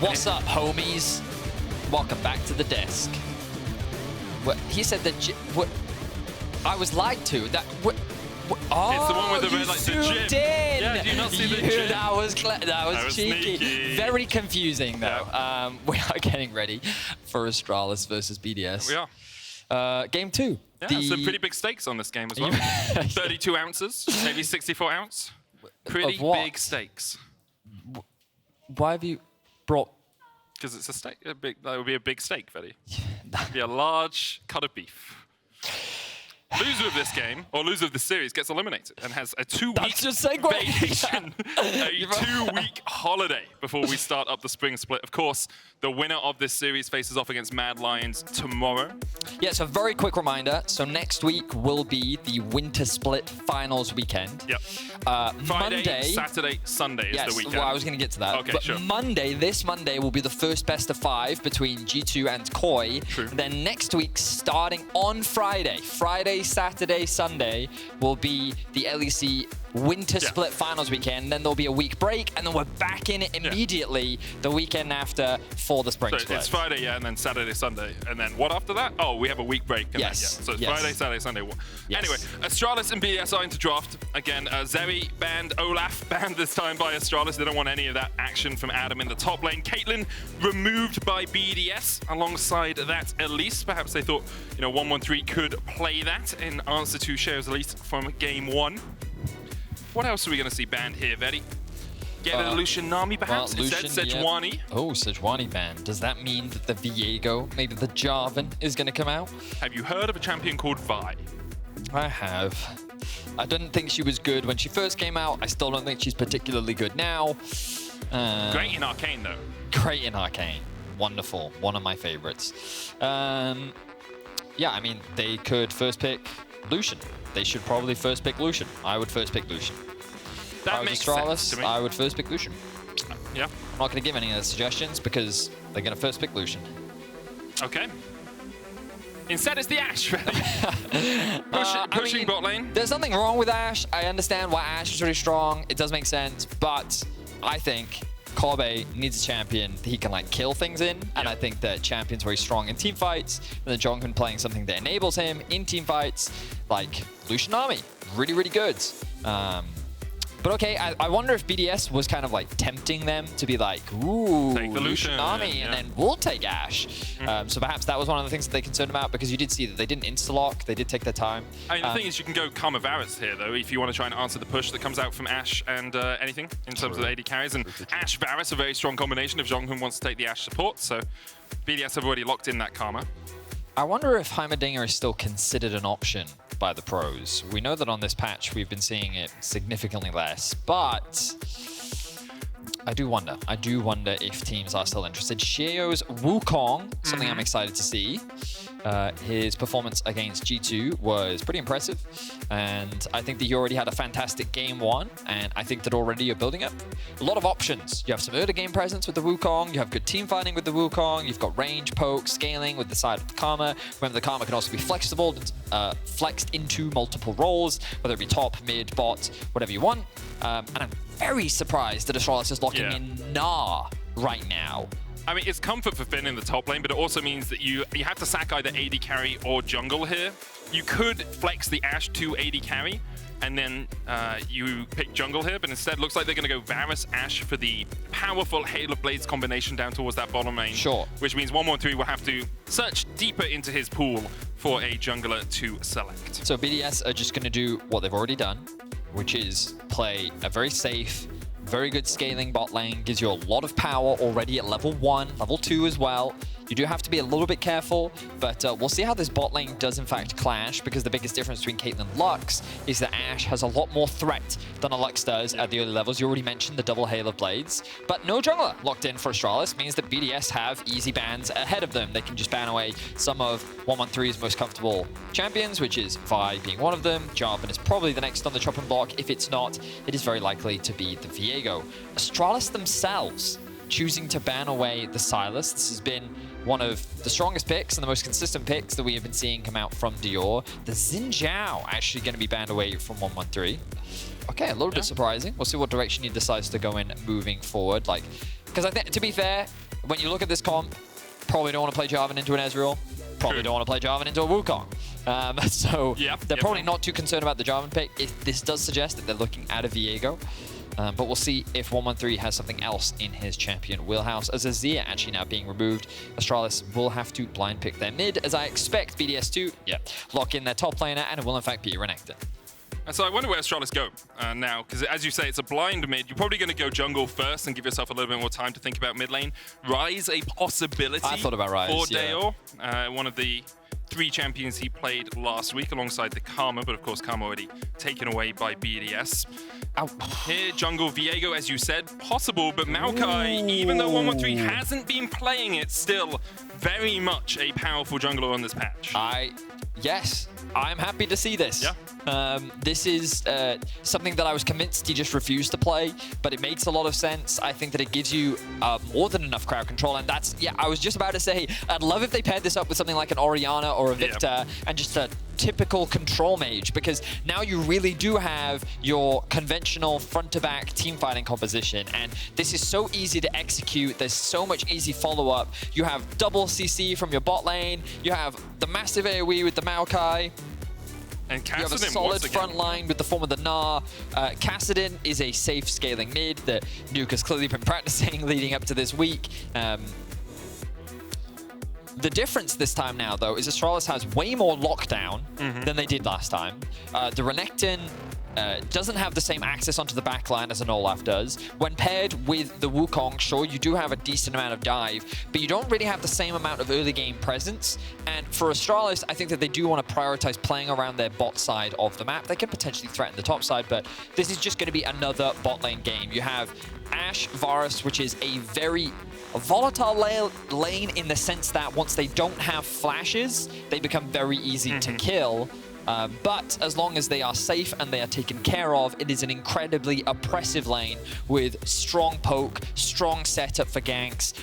What's up, homies? Welcome back to the desk. What he said that what I was lied to. That what? Oh, it's the one with the red, like the gym. Yeah, do you not see the gym? That was cheeky. Sneaky. Very confusing though. Yeah. We are getting ready for Astralis versus BDS. We are. Game 2. Yeah, some pretty big stakes on this game as well. 32 ounces, maybe 64 ounce. Pretty big stakes. Why have you brought? Because it's a steak. That would be a big steak, Vedi. Be a large cut of beef. Loser of this game, or loser of the series, gets eliminated and has a 2-week vacation, a 2-week holiday before we start up the spring split. Of course, the winner of this series faces off against Mad Lions tomorrow. Yeah, so very quick reminder. So next week will be the Winter Split finals weekend. Yep. Friday, Monday, Saturday, Sunday is the weekend. Well, I was going to get to that. Okay, but sure. This Monday will be the first best of 5 between G2 and Koi. True. And then next week, starting on Friday, Saturday, Sunday, will be the LEC Winter Split finals weekend. Then there'll be a week break, and then we're back in it immediately the weekend after for the spring split. It's Friday, and then Saturday, Sunday. And then what after that? Oh, we have a week break. And Yes. So it's Friday, Saturday, Sunday. Anyway, Astralis and BDS are into draft. Again, Zeri banned, Olaf banned this time by Astralis. They don't want any of that action from Adam in the top lane. Caitlyn removed by BDS. Alongside that, Elise. Perhaps they thought, 113 could play that in answer to Sheo's Elise from game 1. What else are we going to see banned here, Vedi? Get a Lucian Nami, perhaps? Instead, Sejuani. Oh, Sejuani banned. Does that mean that the Viego, maybe the Jarvan, is going to come out? Have you heard of a champion called Vi? I have. I didn't think she was good when she first came out. I still don't think she's particularly good now. Great in Arcane, though. Great in Arcane. Wonderful. One of my favorites. Yeah, I mean, they could first pick Lucian. They should probably first pick Lucian. I would first pick Lucian. That makes sense to me. I would first pick Lucian. Yeah. I'm not going to give any of the suggestions because they're going to first pick Lucian. Okay. Instead, it's the Ashe. Pushing bot lane. There's nothing wrong with Ashe. I understand why Ashe is really strong. It does make sense, but I think Kobbe needs a champion that he can kill things in, and I think that champion's very strong in team fights, and then JeongHoon playing something that enables him in team fights, like Lucian Nami, really, really good. But okay, I wonder if BDS was kind of tempting them to be like, ooh, take the Lucian Nami, and then we'll take Ashe. So perhaps that was one of the things that they concerned about, because you did see that they didn't insta-lock, they did take their time. I mean, the thing is, you can go Karma Varus here, though, if you want to try and answer the push that comes out from Ashe and anything in terms of the AD carries. And Ashe Varus, a very strong combination if JeongHoon wants to take the Ashe support. So BDS have already locked in that Karma. I wonder if Heimerdinger is still considered an option by the pros. We know that on this patch we've been seeing it significantly less, but I do wonder if teams are still interested. Sheo's Wukong, something I'm excited to see. His performance against G2 was pretty impressive, and I think that he already had a fantastic game 1, and I think that already you're building up a lot of options. You have some early game presence with the Wukong, you have good team fighting with the Wukong, you've got range, poke, scaling with the side of the Karma. Remember, the Karma can also be flexible, flexed into multiple roles, whether it be top, mid, bot, whatever you want. And I'm very surprised that Astralis is locking in Gnar right now. I mean, it's comfort for Finn in the top lane, but it also means that you have to sack either AD carry or jungle here. You could flex the Ashe to AD carry, and then you pick jungle here, but instead looks like they're going to go Varus Ashe for the powerful Hail of Blades combination down towards that bottom lane. Sure. Which means 113 will have to search deeper into his pool for a jungler to select. So BDS are just going to do what they've already done, which is play a very safe, very good scaling bot lane, gives you a lot of power already at level 1, level 2 as well. You do have to be a little bit careful, but we'll see how this bot lane does in fact clash, because the biggest difference between Caitlyn and Lux is that Ashe has a lot more threat than a Lux does at the early levels. You already mentioned the double Hail of Blades, but no jungler locked in for Astralis means that BDS have easy bans ahead of them. They can just ban away some of 113's most comfortable champions, which is Vi being one of them. Jarvan is probably the next on the chopping block. If it's not, it is very likely to be the Viego. Astralis themselves choosing to ban away the Sylas. This has been one of the strongest picks and the most consistent picks that we have been seeing come out from Dajor. The Xin Zhao actually going to be banned away from 113. Okay, a little bit surprising. We'll see what direction he decides to go in moving forward. Because I think, to be fair, when you look at this comp, probably don't want to play Jarvan into an Ezreal. Probably don't want to play Jarvan into a Wukong. So they're probably not too concerned about the Jarvan pick. This does suggest that they're looking at a Viego. But we'll see if 113 has something else in his champion wheelhouse. As Azir actually now being removed, Astralis will have to blind pick their mid, as I expect BDS to lock in their top laner, and it will in fact be Renekton. And so I wonder where Astralis go now, because as you say, it's a blind mid. You're probably going to go jungle first and give yourself a little bit more time to think about mid lane. Ryze a possibility. I thought about Ryze, for Dajor, one of the 3 champions he played last week alongside the Karma, but of course Karma already taken away by BDS. Here, jungle Viego, as you said, possible, but Maokai, even though 113 hasn't been playing it, still very much a powerful jungler on this patch. Yes, I'm happy to see this. This is something that I was convinced he just refused to play, but it makes a lot of sense. I think that it gives you more than enough crowd control, and that's, I was just about to say, I'd love if they paired this up with something like an Orianna or a Viktor and just a typical control mage, because now you really do have your conventional front-to-back team fighting composition, and this is so easy to execute. There's so much easy follow-up. You have double CC from your bot lane. You have the massive AoE with the Maokai. And Kassadin, you have a solid front line with the form of the Gnar. Kassadin is a safe scaling mid that Nuke has clearly been practicing leading up to this week. The difference this time now, though, is Astralis has way more lockdown than they did last time. The Renekton doesn't have the same access onto the backline as an Olaf does. When paired with the Wukong, sure, you do have a decent amount of dive, but you don't really have the same amount of early game presence. And for Astralis, I think that they do want to prioritize playing around their bot side of the map. They can potentially threaten the top side, but this is just going to be another bot lane game. You have Ashe, Varus, which is a very volatile lane in the sense that once they don't have flashes, they become very easy to kill. But as long as they are safe and they are taken care of, it is an incredibly oppressive lane with strong poke, strong setup for ganks,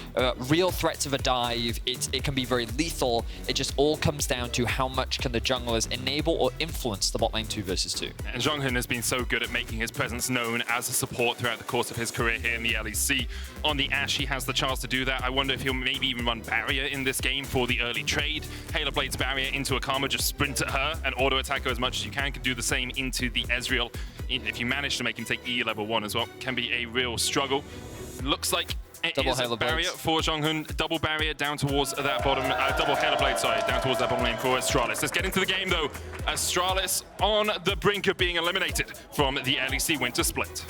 real threats of a dive. It can be very lethal. It just all comes down to how much can the junglers enable or influence the bot lane 2 versus 2. And JeongHoon has been so good at making his presence known as a support throughout the course of his career here in the LEC. On the Ashe, he has the chance to do that. I wonder if he'll maybe even run barrier in this game for the early trade. Halo Blade's barrier into a Karma, just sprint at her and auto-attack her as much as you can do the same into the Ezreal. If you manage to make him take E level 1 as well, can be a real struggle. Looks like it double is Halo a barrier Blades for JeongHoon. Double barrier down towards that bottom, double Halo Blade, sorry, down towards that bottom lane for Astralis. Let's get into the game though. Astralis on the brink of being eliminated from the LEC Winter Split.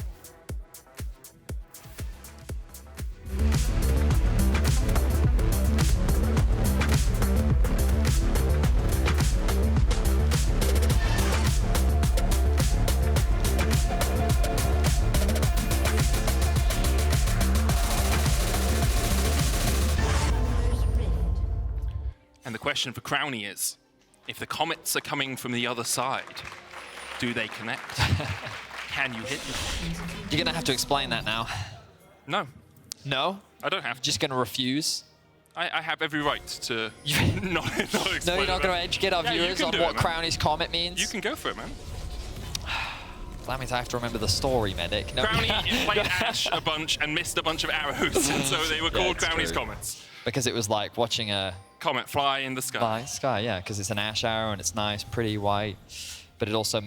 And the question for Crownie is, if the comets are coming from the other side, do they connect? Can you hit them? You're going to have to explain that now. No. No? I don't have to. Just going to refuse? I have every right to not explain. No, you're not going to educate our viewers on what Crownie's comet means? You can go for it, man. That means I have to remember the story, medic. No. Crownie played Ashe a bunch and missed a bunch of arrows, and so they were called Crownie's comets. Because it was like watching a comet fly in the sky. Yeah, because it's an Ashe arrow and it's nice, pretty white, but it also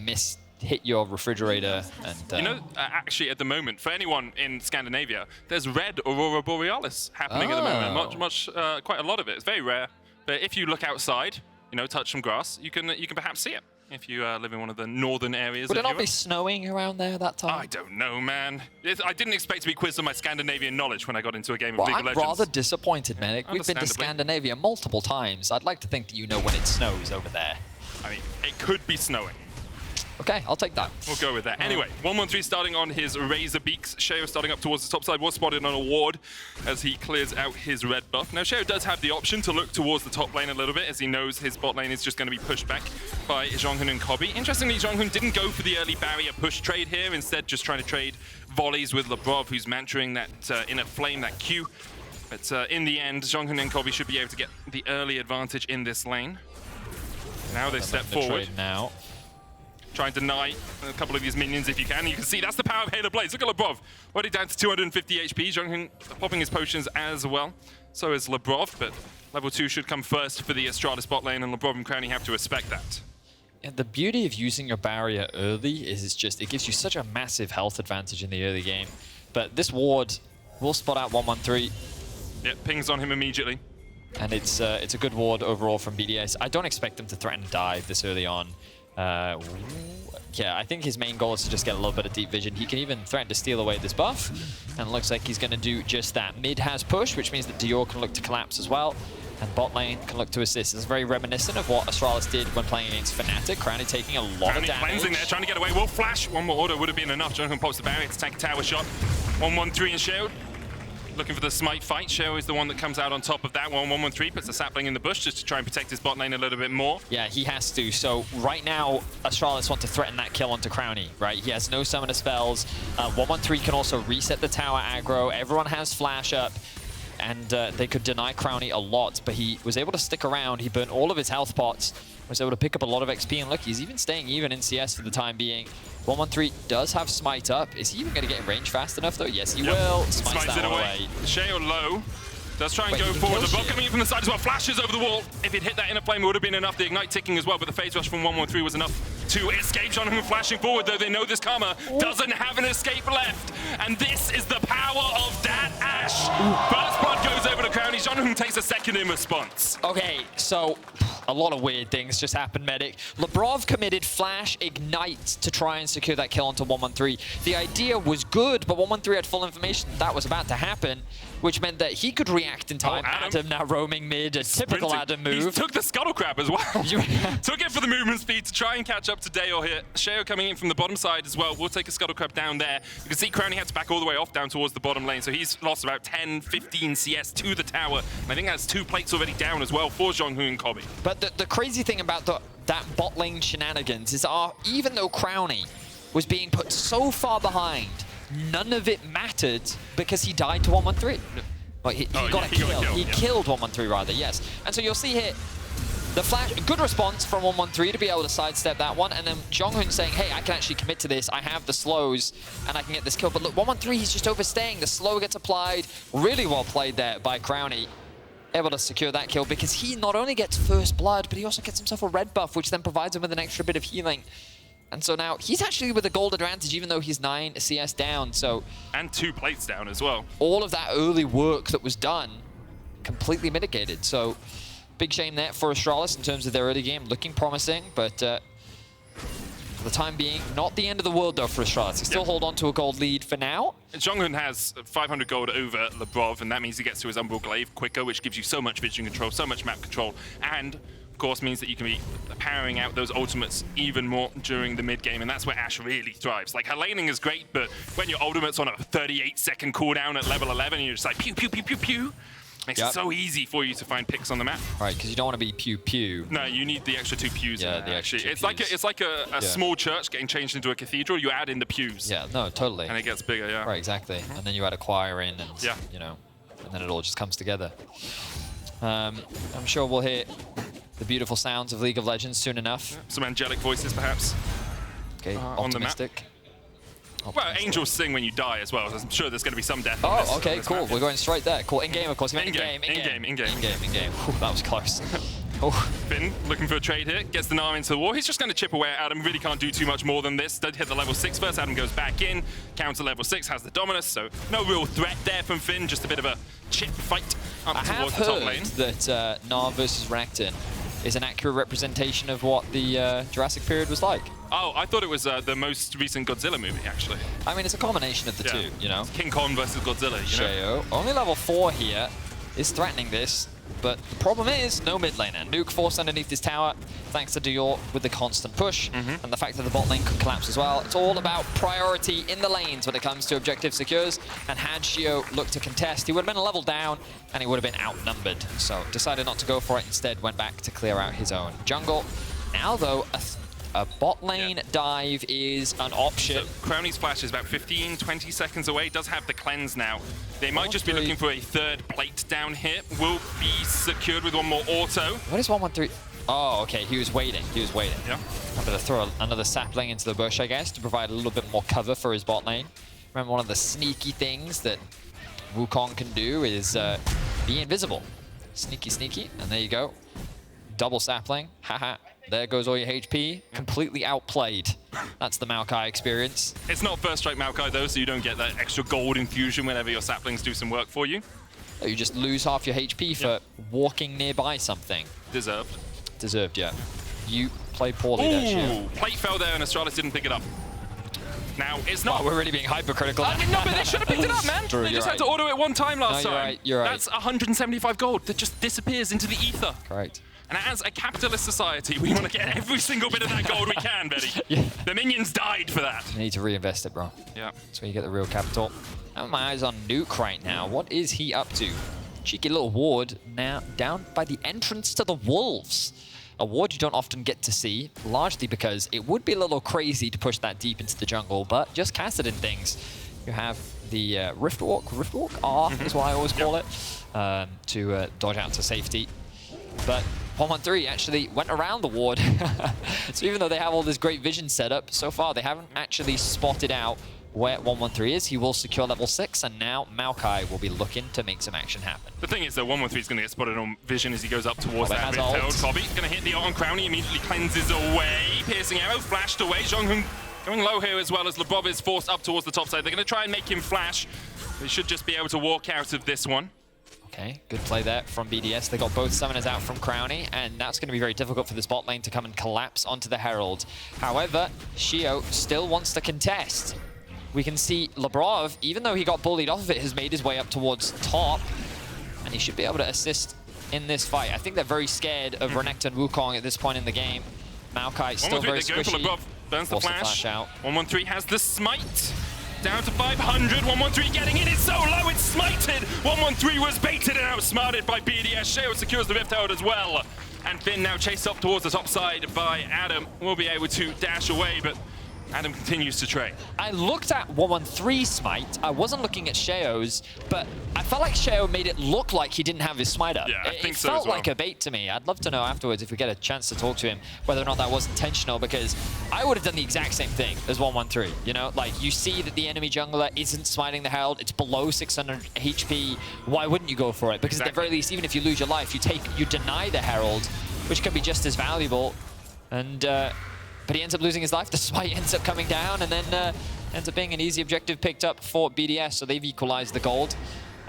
hit your refrigerator. And you know, actually at the moment, for anyone in Scandinavia, there's red Aurora Borealis happening at the moment. Quite a lot of it. It's very rare, but if you look outside, you know, touch some grass, you can perhaps see it. If you live in one of the northern areas. Would it not be snowing around there that time? I don't know, man. I didn't expect to be quizzed on my Scandinavian knowledge when I got into a game of League of Legends. I'm rather disappointed, Medic. We've been to Scandinavia multiple times. I'd like to think that you know when it snows over there. I mean, it could be snowing. Okay, I'll take that. We'll go with that. Anyway, 113 starting on his Razor Beaks. Sheo starting up towards the top side, was spotted on a ward as he clears out his red buff. Now, Sheo does have the option to look towards the top lane a little bit, as he knows his bot lane is just going to be pushed back by JeongHoon and Kobbe. Interestingly, JeongHoon didn't go for the early barrier push trade here, instead just trying to trade volleys with Labrov, who's mantering that inner flame, that Q. But in the end, JeongHoon and Kobbe should be able to get the early advantage in this lane. Now they step forward. Now. Try and deny a couple of these minions if you can. You can see that's the power of Halo Blades. Look at Labrov. Already down to 250 HP. JeongHoon popping his potions as well. So is Labrov, but level 2 should come first for the Astralis bot lane, and Labrov and Crownie have to respect that. And the beauty of using your barrier early is it gives you such a massive health advantage in the early game. But this ward will spot out 113. Yeah, pings on him immediately. And it's a good ward overall from BDS. I don't expect them to threaten dive this early on. Yeah, I think his main goal is to just get a little bit of deep vision. He can even threaten to steal away this buff, and it looks like he's going to do just that. Mid has push, which means that Dajor can look to collapse as well, and bot lane can look to assist. It's very reminiscent of what Astralis did when playing against Fnatic. Crownie taking a lot of damage. Cleansing there, trying to get away. Will flash. One more order would have been enough. JeongHoon pops the barrier to take a tower shot. 113 and Sheo. Looking for the smite fight. Sheo is the one that comes out on top of that one. 113 puts the sapling in the bush just to try and protect his bot lane a little bit more. Yeah, he has to. So right now, Astralis want to threaten that kill onto Crownie, right? He has no summoner spells. 113 can also reset the tower aggro. Everyone has flash up. And they could deny Crownie a lot, but he was able to stick around. He burnt all of his health pots, was able to pick up a lot of XP, and look, he's even staying even in CS for the time being. 113 does have smite up. Is he even going to get in range fast enough, though? Yes, he will. Smites that it away. Sheo low. Does try and go forward. The bot coming in from the side as well. Flashes over the wall. If it hit that inner flame, it would have been enough. The ignite ticking as well, but the phase rush from 113 was enough to escape. JeongHoon flashing forward, though they know this Karma doesn't have an escape left. And this is the power of that Ashe. First blood goes over to Crownie. JeongHoon takes a second in response. Okay, so a lot of weird things just happened, Medic. Labrov committed flash ignite to try and secure that kill onto 113. The idea was good, but 113 had full information that was about to happen, which meant that he could react in time. Adam now roaming mid, a typical Adam move. He took the scuttle crab as well. Took it for the movement speed to try and catch up to Dajor here. Sheo coming in from the bottom side as well. We'll take a scuttle crab down there. You can see Crownie had to back all the way off down towards the bottom lane, so he's lost about 10, 15 CS to the tower. And I think that's 2 plates already down as well for JeongHoon and Kobbe. But the crazy thing about that bot lane shenanigans is even though Crownie was being put so far behind, none of it mattered because he died to 113. Well, he got a kill. He killed 113 rather, yes. And so you'll see here, the flash, good response from 113 to be able to sidestep that one, and then JeongHoon saying, hey, I can actually commit to this, I have the slows, and I can get this kill. But look, 113, he's just overstaying. The slow gets applied. Really well played there by Crownie. Able to secure that kill because he not only gets first blood, but he also gets himself a red buff, which then provides him with an extra bit of healing. And so now he's actually with a gold advantage, even though he's 9 CS down. So and 2 plates down as well. All of that early work that was done completely mitigated. So big shame there for Astralis in terms of their early game, looking promising, but for the time being, not the end of the world though for Astralis. They still hold on to a gold lead for now. JeongHoon has 500 gold over Labrov, and that means he gets to his Umbral Glaive quicker, which gives you so much vision control, so much map control, and of course means that you can be powering out those ultimates even more during the mid game, and that's where Ashe really thrives. Like, her laning is great, but when your ultimate's on a 38-second cooldown at level 11, and you're just like pew, pew, pew, pew, pew, makes it so easy for you to find picks on the map. Right, because you don't want to be pew-pew. No, you need the extra 2 pews. Yeah, the extra 2 pews. It's like a small church getting changed into a cathedral. You add in the pews. Yeah, no, totally. And it gets bigger, yeah. Right, exactly. And then you add a choir in, and you know, and then it all just comes together. I'm sure we'll hear the beautiful sounds of League of Legends soon enough. Yeah, some angelic voices, perhaps. Okay, optimistic. Well, angels sing when you die as well. I'm sure there's going to be some death. Oh, okay, cool. We're going straight there. Cool. In-game, of course. In-game. Whew, that was close. Finn looking for a trade here. Gets the Gnar into the wall. He's just going to chip away at Adam. Really can't do too much more than this. Did hit the level 6 first. Adam goes back in. Counter level 6. Has the Dominus. So no real threat there from Finn. Just a bit of a chip fight up towards the top lane. I have heard that Gnar versus Renekton is an accurate representation of what the Jurassic period was like. Oh, I thought it was the most recent Godzilla movie, actually. I mean, it's a combination of the two, you know? King Kong versus Godzilla, you know? Sheo, only level 4 here, is threatening this, but the problem is no mid laner. Nuke forced underneath this tower, thanks to Dajor with the constant push, and the fact that the bot lane could collapse as well. It's all about priority in the lanes when it comes to objective secures, and had Sheo looked to contest, he would have been a level down, and he would have been outnumbered. So decided not to go for it, instead went back to clear out his own jungle. Now though, a bot lane dive is an option. So Crownie's flash is about 15, 20 seconds away. Does have the cleanse now. They might just be looking for a 3rd plate down here. Will be secured with one more auto. What is 113? Oh, okay. He was waiting. Yeah. A bit gonna throw another sapling into the bush, I guess, to provide a little bit more cover for his bot lane. Remember, one of the sneaky things that Wukong can do is be invisible. Sneaky, sneaky, and there you go. Double sapling, haha. There goes all your HP. Completely outplayed. That's the Maokai experience. It's not first strike Maokai though, so you don't get that extra gold infusion whenever your saplings do some work for you. You just lose half your HP for walking nearby something. Deserved. Deserved, yeah. You played poorly there, Sheo. Plate fell there and Astralis didn't pick it up. Now, it's not... Wow, we're really being hypercritical. No, but they should have picked it up, man. True, they just had to auto it one time last time. You're right. That's 175 gold that just disappears into the ether. Correct. And as a capitalist society, we want to get every single bit of that gold we can, Betty. Yeah. The minions died for that. You need to reinvest it, bro. Yeah. That's where you get the real capital. I have my eyes on Nuke right now. What is he up to? Cheeky little ward now down by the entrance to the Wolves. A ward you don't often get to see, largely because it would be a little crazy to push that deep into the jungle, but just Kassadin things. You have the Riftwalk R is what I always call it, to dodge out to safety. But 113 actually went around the ward. So even though they have all this great vision set up, so far they haven't actually spotted out where 113 is. He will secure level 6, and now Maokai will be looking to make some action happen. The thing is, though, 113 is going to get spotted on vision as he goes up towards that midfield. Kobbe going to hit the ult on Crownie, immediately cleanses away. Piercing arrow flashed away. JeongHoon going low here as well as Labrov is forced up towards the top side. They're going to try and make him flash. They should just be able to walk out of this one. Okay, good play there from BDS. They got both summoners out from Crownie, and that's going to be very difficult for this bot lane to come and collapse onto the Herald. However, Sheo still wants to contest. We can see Labrov, even though he got bullied off of it, has made his way up towards top, and he should be able to assist in this fight. I think they're very scared of Renekton Wukong at this point in the game. Maokai still very squishy. Labrov burns the flash out. 113 has the smite. Down to 500, 113 getting in, it's so low, it's smited! 113 was baited and outsmarted by BDS. Sheo secures the Rift Herald as well. And Finn now chased up towards the top side by Adam. Will be able to dash away, but Adam continues to trade. I looked at 113's smite. I wasn't looking at Sheo's, but I felt like Sheo made it look like he didn't have his smite up. Yeah, I think so It felt as well. like a bait to me. I'd love to know afterwards, if we get a chance to talk to him, whether or not that was intentional, because I would have done the exact same thing as 113. You know, like, you see that the enemy jungler isn't smiting the Herald, it's below 600 HP. Why wouldn't you go for it? Because at the very least, even if you lose your life, you deny the Herald, which can be just as valuable. And but he ends up losing his life. The smite ends up coming down, and then ends up being an easy objective picked up for BDS, so they've equalized the gold.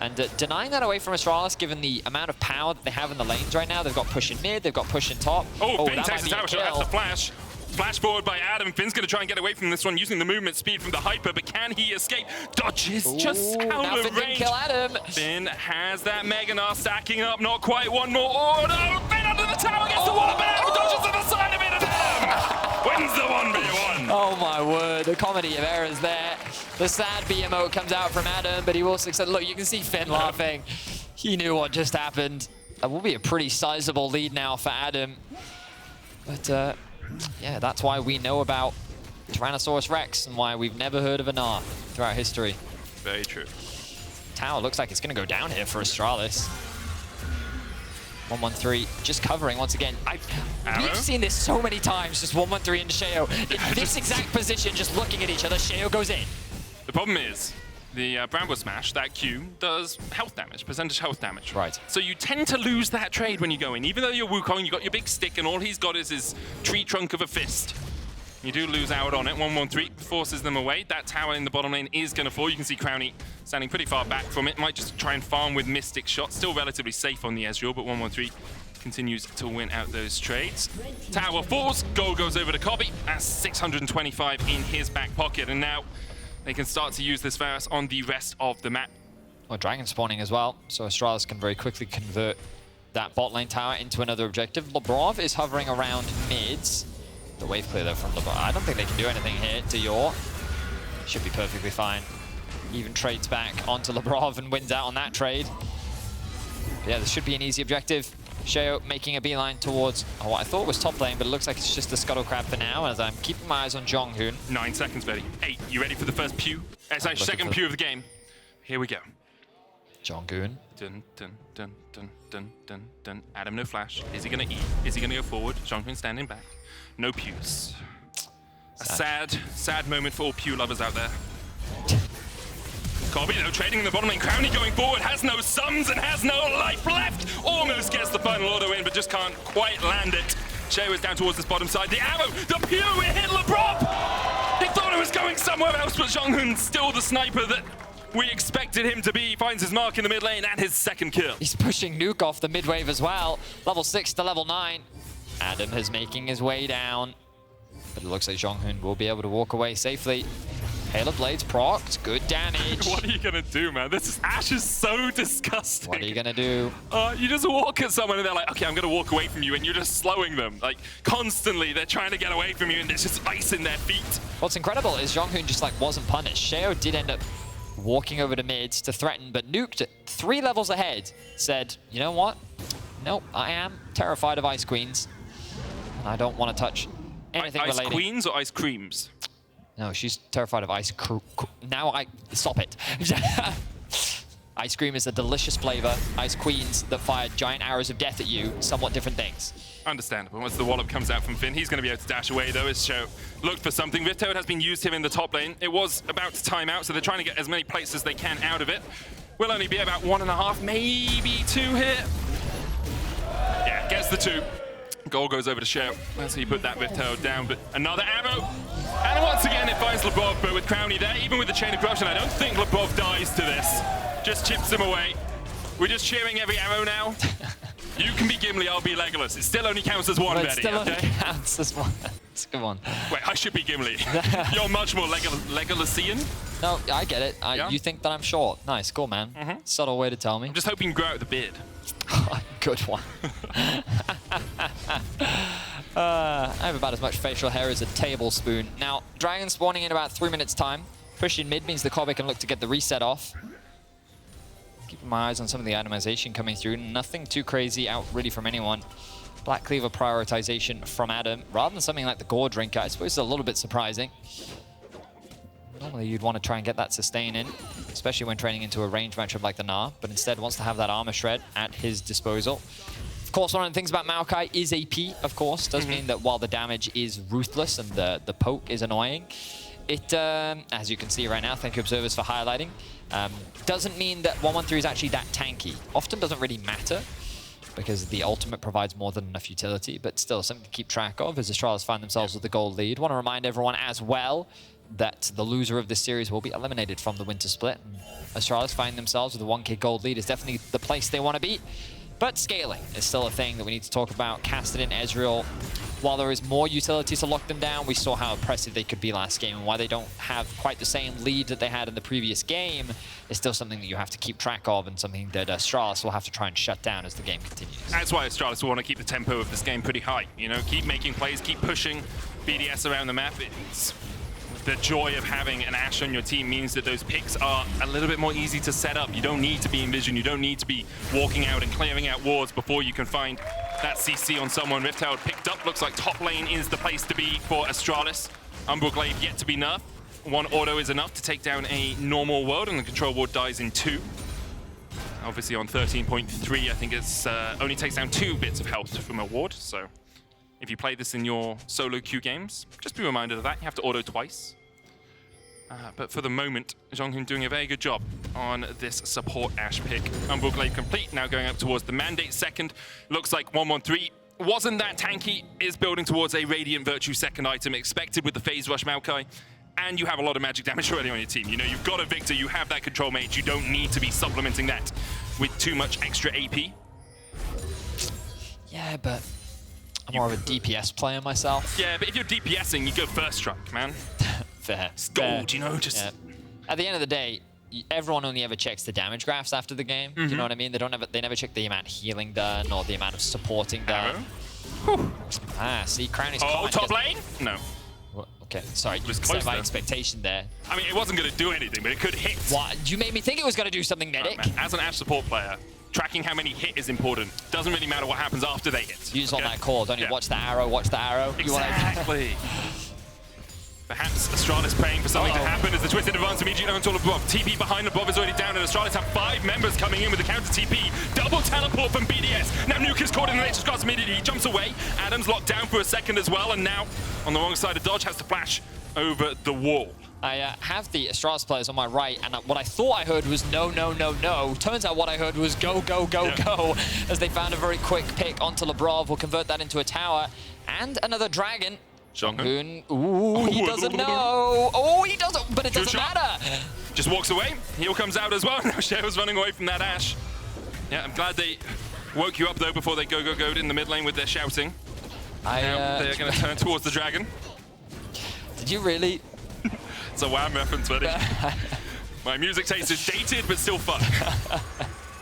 And denying that away from Astralis, given the amount of power that they have in the lanes right now. They've got push in mid, they've got push in top. Oh, Finn takes the tower shot after flash. Flash forward by Adam. Finn's going to try and get away from this one using the movement speed from the Hyper, but can he escape? Dodges just out of range. Kill Adam. Finn has that Mega Gnar stacking up. Not quite one more. Oh no! Finn under the tower gets the wall, but Adam dodges to the side of it, and Adam wins the 1v1. Oh my word, the comedy of errors there. The sad B emote comes out from Adam, but he will succeed. Look, you can see Finn laughing. He knew what just happened. That will be a pretty sizable lead now for Adam. But yeah, that's why we know about Tyrannosaurus Rex and why we've never heard of a Gnar throughout history. Very true. Tower looks like it's going to go down here for Astralis. 113 just covering once again. We've seen this so many times, just 113 and Sheo in this exact position, just looking at each other. Sheo goes in. The problem is, the Bramble Smash, that Q, does health damage, percentage health damage. Right. So you tend to lose that trade when you go in. Even though you're Wukong, you got your big stick, and all he's got is his tree trunk of a fist. You do lose out on it. 113 forces them away. That tower in the bottom lane is going to fall. You can see Crownie standing pretty far back from it. Might just try and farm with Mystic shots. Still relatively safe on the Ezreal, but 113 continues to win out those trades. Tower falls. Gold goes over to Kobbe. That's 625 in his back pocket. And now they can start to use this Varus on the rest of the map. Well, dragon spawning as well, so Astralis can very quickly convert that bot lane tower into another objective. Labrov is hovering around mids. The wave clear though from Labrov. I don't think they can do anything here. Dajor should be perfectly fine. Even trades back onto Labrov and wins out on that trade. But yeah, this should be an easy objective. Sheo making a beeline towards what I thought was top lane, but it looks like it's just the Scuttle Crab for now, as I'm keeping my eyes on JeongHoon. 9 seconds, Vedi. 8. You ready for the first pew? Sorry, second pew of the game. Here we go. JeongHoon. Dun, dun, dun, dun, dun, dun, dun. Adam, no flash. Is he going to eat? Is he going to go forward? JeongHoon standing back. No pews. A sad moment for all pew lovers out there. Kobbe, though, trading in the bottom lane. Crownie going forward, has no sums and has no life left. Almost gets the final auto in, but just can't quite land it. Sheo is down towards this bottom side. The arrow, the pew, it hit Labrov! He thought it was going somewhere else, but JeongHoon, still the sniper that we expected him to be. He finds his mark in the mid lane and his second kill. He's pushing Nuke off the mid wave as well. Level 6 to level 9. Adam is making his way down. But it looks like JeongHoon will be able to walk away safely. Hail of Blades procced, good damage. What are you gonna do, man? Ashe is so disgusting. What are you gonna do? You just walk at someone and they're like, okay, I'm gonna walk away from you, and you're just slowing them. Like, constantly, they're trying to get away from you and there's just ice in their feet. What's incredible is JeongHoon just like wasn't punished. Sheo did end up walking over to mid to threaten, but Nuked 3 levels ahead said, you know what? Nope, I am terrified of Ice Queens. And I don't want to touch anything related. Ice Queens or Ice Creams? No, she's terrified of ice cream. Stop it. Ice cream is a delicious flavor. Ice Queens that fire giant arrows of death at you, somewhat different things. Understandable. Once the wallop comes out from Finn, he's going to be able to dash away, though, as Sheo looked for something. Viktor has been used here in the top lane. It was about to time out, so they're trying to get as many plates as they can out of it. Will only be about 1.5, maybe 2 here. Yeah, gets the 2. Goal goes over to Sheo as he put that Viktor down, but another arrow. And once again, it finds Labrov, but with Crownie there, even with the Chain of Corruption, I don't think Labrov dies to this. Just chips him away. We're just cheering every arrow now. You can be Gimli, I'll be Legolas. It still only counts as one, But Betty, still okay? only counts as one. Come on. Wait, I should be Gimli. You're much more Legolasian. No, I get it. Yeah? You think that I'm short. Nice, cool, man. Subtle way to tell me. I'm just hoping you grow out the beard. Good one. I have about as much facial hair as a tablespoon. Now, Dragon spawning in about 3 minutes' time. Pushing mid means the Kobbe can look to get the reset off. Keeping my eyes on some of the itemization coming through. Nothing too crazy out really from anyone. Black Cleaver prioritization from Adam, rather than something like the Gore Drinker. I suppose it's a little bit surprising. Normally you'd want to try and get that sustain in, especially when training into a range matchup like the Gnar, but instead wants to have that armor shred at his disposal. Of course, one of the things about Maokai is AP, of course. Does mean that while the damage is ruthless and the poke is annoying, it, as you can see right now, thank you observers for highlighting, doesn't mean that 113 is actually that tanky. Often doesn't really matter, because the ultimate provides more than enough utility, but still something to keep track of as Astralis find themselves with the gold lead. Want to remind everyone as well that the loser of this series will be eliminated from the Winter Split. And Astralis find themselves with a 1k gold lead is definitely the place they want to be. But scaling is still a thing that we need to talk about. Kassadin, Ezreal, while there is more utility to lock them down, we saw how impressive they could be last game, and why they don't have quite the same lead that they had in the previous game is still something that you have to keep track of, and something that Astralis will have to try and shut down as the game continues. That's why Astralis will want to keep the tempo of this game pretty high. You know, keep making plays, keep pushing BDS around the map. It's the joy of having an Ashe on your team means that those picks are a little bit more easy to set up. You don't need to be in vision. You don't need to be walking out and clearing out wards before you can find that CC on someone. Rifthold picked up. Looks like top lane is the place to be for Astralis. Glaive yet to be nerfed. 1 auto is enough to take down a normal world, and the control ward dies in 2. Obviously on 13.3, I think it's only takes down 2 bits of health from a ward, so if you play this in your solo queue games, just be reminded of that. You have to auto twice. But for the moment, JeongHoon doing a very good job on this support Ashe pick. Glaive complete, now going up towards the Mandate second. Looks like 113 wasn't that tanky, is building towards a Radiant Virtue second item, expected with the Phase Rush Maokai. And you have a lot of magic damage already on your team. You know, you've got a Viktor, you have that control mage, you don't need to be supplementing that with too much extra AP. Yeah, but I'm more of a DPS player myself. Yeah, but if you're DPSing, you go first strike, man. Fair. It's gold, you know, just... Yeah. At the end of the day, everyone only ever checks the damage graphs after the game. You know what I mean? They never check the amount of healing done or the amount of supporting done. See, Crownie's comment top lane? No. Okay, sorry, you was set close my though. expectation there. I mean, it wasn't going to do anything, but it could hit. What? You made me think it was going to do something, Medic. Man, as an Ashe support player, tracking how many hit is important. Doesn't really matter what happens after they hit. You just want that call, don't you? Watch the arrow, watch the arrow. Exactly. Perhaps Astralis praying for something to happen as the twisted advance immediately onto Labrov. TP behind Labrov is already down, and Astralis have 5 members coming in with the counter TP. Double teleport from BDS. Now Nuke is caught in the latest cross immediately. He jumps away. Adam's locked down for a second as well, and now on the wrong side of Dodge has to flash over the wall. I have the Astralis players on my right, and what I thought I heard was no, no, no, no. Turns out what I heard was go, go, go, go, as they found a very quick pick onto Labrov. Will convert that into a tower, and another dragon. JeongHoon, ooh, he doesn't know. Oh, he doesn't, but it doesn't matter. Just walks away. Heal comes out as well. Now Sheo's running away from that Ashe. Yeah, I'm glad they woke you up though before they go in the mid lane with their shouting. Now they're going to turn towards the dragon. Did you really? It's a Wham reference, buddy. My music taste is dated, but still fun.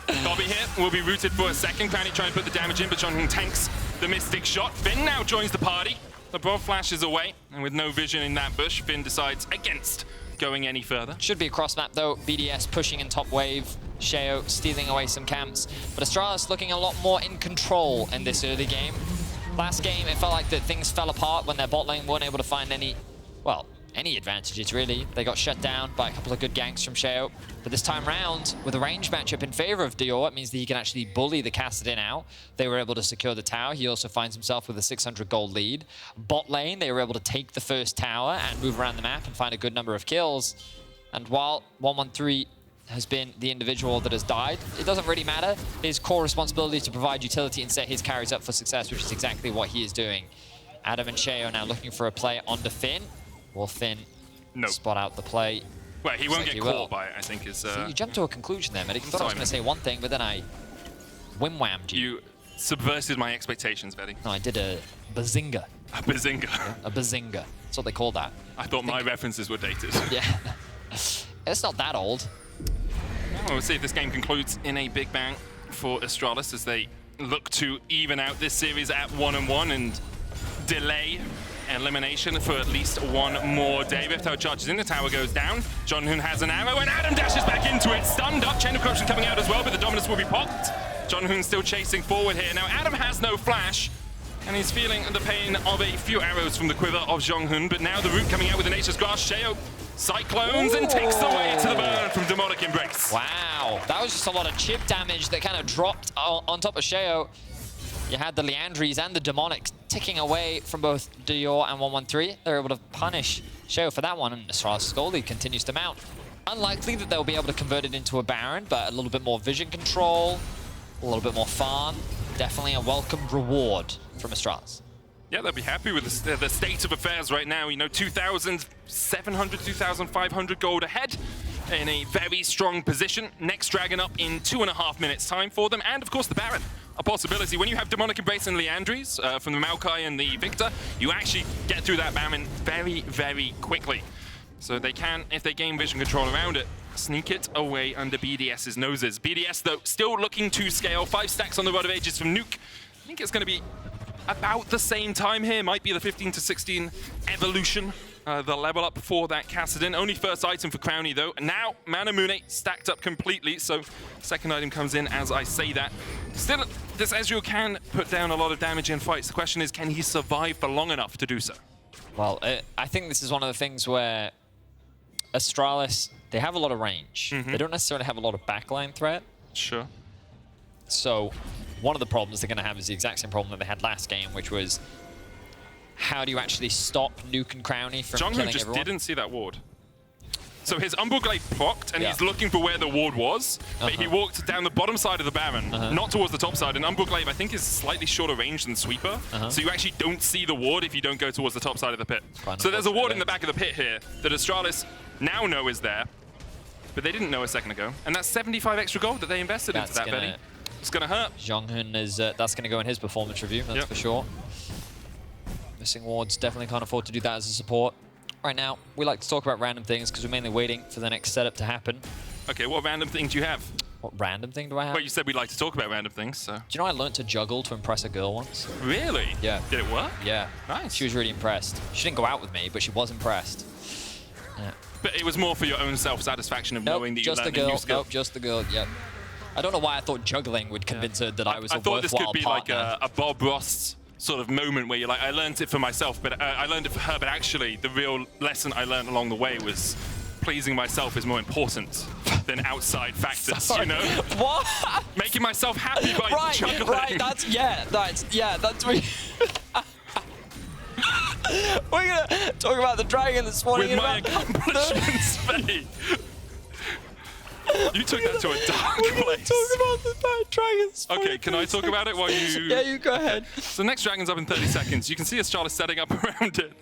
Kobbe here will be rooted for a second. Crownie trying to put the damage in, but JeongHoon tanks the Mystic shot. Finn now joins the party. Labrov flashes away, and with no vision in that bush, Finn decides against going any further. Should be a cross map though. BDS pushing in top wave. Sheo stealing away some camps. But Astralis looking a lot more in control in this early game. Last game, it felt like that things fell apart when their bot lane weren't able to find any, well, any advantages really. They got shut down by a couple of good ganks from Sheo. But this time round, with a range matchup in favor of Dajor, it means that he can actually bully the Kassadin out. They were able to secure the tower. He also finds himself with a 600 gold lead. Bot lane, they were able to take the first tower and move around the map and find a good number of kills. And while 113 has been the individual that has died, it doesn't really matter. His core responsibility is to provide utility and set his carries up for success, which is exactly what he is doing. Adam and Sheo now looking for a play onto Finn. Will Finn spot out the play? Well, he won't get caught by it, I think. Is, See, you jumped to a conclusion there, Medic. I thought I was going to say one thing, but then I whim-whammed you. You subverted my expectations, Vedi. No, I did a bazinga. A bazinga. Yeah, a bazinga. That's what they call that. I thought my references were dated. Yeah. It's not that old. Well, we'll see if this game concludes in a big bang for Astralis as they look to even out this series at 1-1 and delay elimination for at least one more day. Viktor charges in, the tower goes down. JeongHoon has an arrow, and Adam dashes back into it. Stunned up, Chain of Corruption coming out as well, but the Dominus will be popped. JeongHoon still chasing forward here. Now, Adam has no flash, and he's feeling the pain of a few arrows from the quiver of JeongHoon, but now the root coming out with a Nature's Grasp. Sheo cyclones and takes the way to the burn from Demonic Embrace. Wow, that was just a lot of chip damage that kind of dropped on top of Sheo. You had the Liandries and the Demonics ticking away from both Dajor and 113. They're able to punish Sheo for that one, and Astralis' goal lead continues to mount. Unlikely that they'll be able to convert it into a Baron, but a little bit more vision control, a little bit more farm. Definitely a welcome reward from Astralis. Yeah, they'll be happy with the state of affairs right now. You know, 2,700, 2,500 gold ahead in a very strong position. Next Dragon up in 2.5 minutes time for them, and of course the Baron. A possibility. When you have Demonic Embrace and Liandries from the Maokai and the Viktor, you actually get through that Baron very, very quickly. So they can, if they gain vision control around it, sneak it away under BDS's noses. BDS, though, still looking to scale. 5 stacks on the Rod of Ages from Nuke. I think it's going to be about the same time here. Might be the 15 to 16 evolution. The level up for that Kassadin. Only first item for Crownie, though. Now, Manamune stacked up completely, so second item comes in as I say that. Still, this Ezreal can put down a lot of damage in fights. The question is, can he survive for long enough to do so? Well, I think this is one of the things where Astralis, they have a lot of range. They don't necessarily have a lot of backline threat. Sure. So one of the problems they're going to have is the exact same problem that they had last game, which was how do you actually stop Nuke and Crownie from killing everyone? JeongHoon just didn't see that ward. So his Umbral Glaive procced, and he's looking for where the ward was, but he walked down the bottom side of the Baron, not towards the top side. And Umbral Glaive, I think, is slightly shorter range than Sweeper, so you actually don't see the ward if you don't go towards the top side of the pit. So there's a ward in the back of the pit here that Astralis now know is there, but they didn't know a second ago. And that's 75 extra gold that they invested into that, Betty. It's going to hurt. JeongHoon is, that's going to go in his performance review, that's for sure. Missing wards, definitely can't afford to do that as a support. Right now, we like to talk about random things because we're mainly waiting for the next setup to happen. Okay, what random thing do you have? What random thing do I have? Well, you said we like to talk about random things, so... Do you know I learned to juggle to impress a girl once? Really? Yeah. Did it work? Yeah. Nice. She was really impressed. She didn't go out with me, but she was impressed. Yeah. But it was more for your own self-satisfaction of knowing that you learned a new skill. Nope, just the girl, yep. I don't know why I thought juggling would convince her that I was a worthwhile partner. I thought this could be like a Bob Ross sort of moment where you're like, I learned it for myself, but I learned it for her, but actually the real lesson I learned along the way was pleasing myself is more important than outside factors, you know? What? Making myself happy by juggling. Right, that's what we're gonna talk about the dragon this morning. With my accomplishments, Faye. You took that to a dark place. Talk about the dragons. Okay, can I talk about it while you... Yeah, you go ahead. So next dragon's up in 30 seconds. You can see Astralis setting up around it.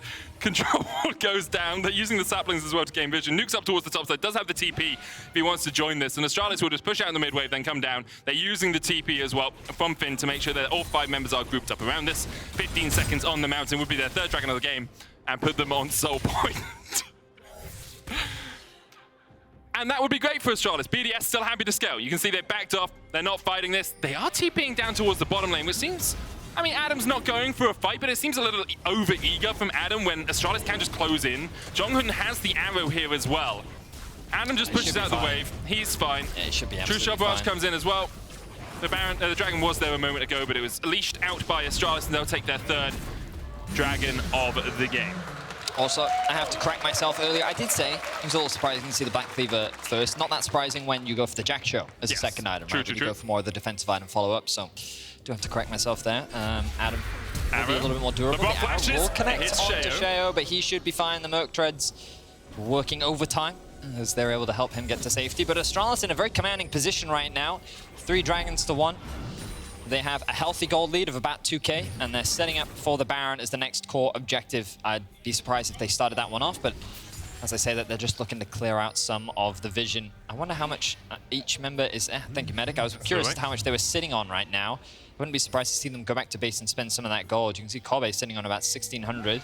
Control goes down. They're using the saplings as well to gain vision. Nuke's up towards the top side. Does have the TP if he wants to join this. And Astralis will just push out in the mid wave, then come down. They're using the TP as well from Finn to make sure that all 5 members are grouped up around this. 15 seconds on the mountain would be their 3rd dragon of the game and put them on soul point. And that would be great for Astralis. BDS still happy to scale. You can see they backed off. They're not fighting this. They are TPing down towards the bottom lane, which seems... I mean, Adam's not going for a fight, but it seems a little over-eager from Adam when Astralis can just close in. JeongHoon has the arrow here as well. Adam just pushes out the wave. He's fine. Yeah, it should be True absolutely Sjokz fine. comes in as well. The dragon was there a moment ago, but it was leashed out by Astralis, and they'll take their 3rd dragon of the game. Also, I have to correct myself earlier. I did say it was a little surprising to see the Black Cleaver first. Not that surprising when you go for the Jack Show as a second item, right? You go for more of the defensive item follow-up, so do have to correct myself there. Adam will be a little bit more durable. The arrow will connect onto Sheo, but he should be fine. The Merc Treads working overtime as they're able to help him get to safety. But Astralis in a very commanding position right now. 3 dragons to 1. They have a healthy gold lead of about 2k, and they're setting up for the Baron as the next core objective. I'd be surprised if they started that one off, but as I say that, they're just looking to clear out some of the vision. I wonder how much each member is... thank you, Medic. I was curious as to how much they were sitting on right now. I wouldn't be surprised to see them go back to base and spend some of that gold. You can see Kobbe sitting on about 1,600.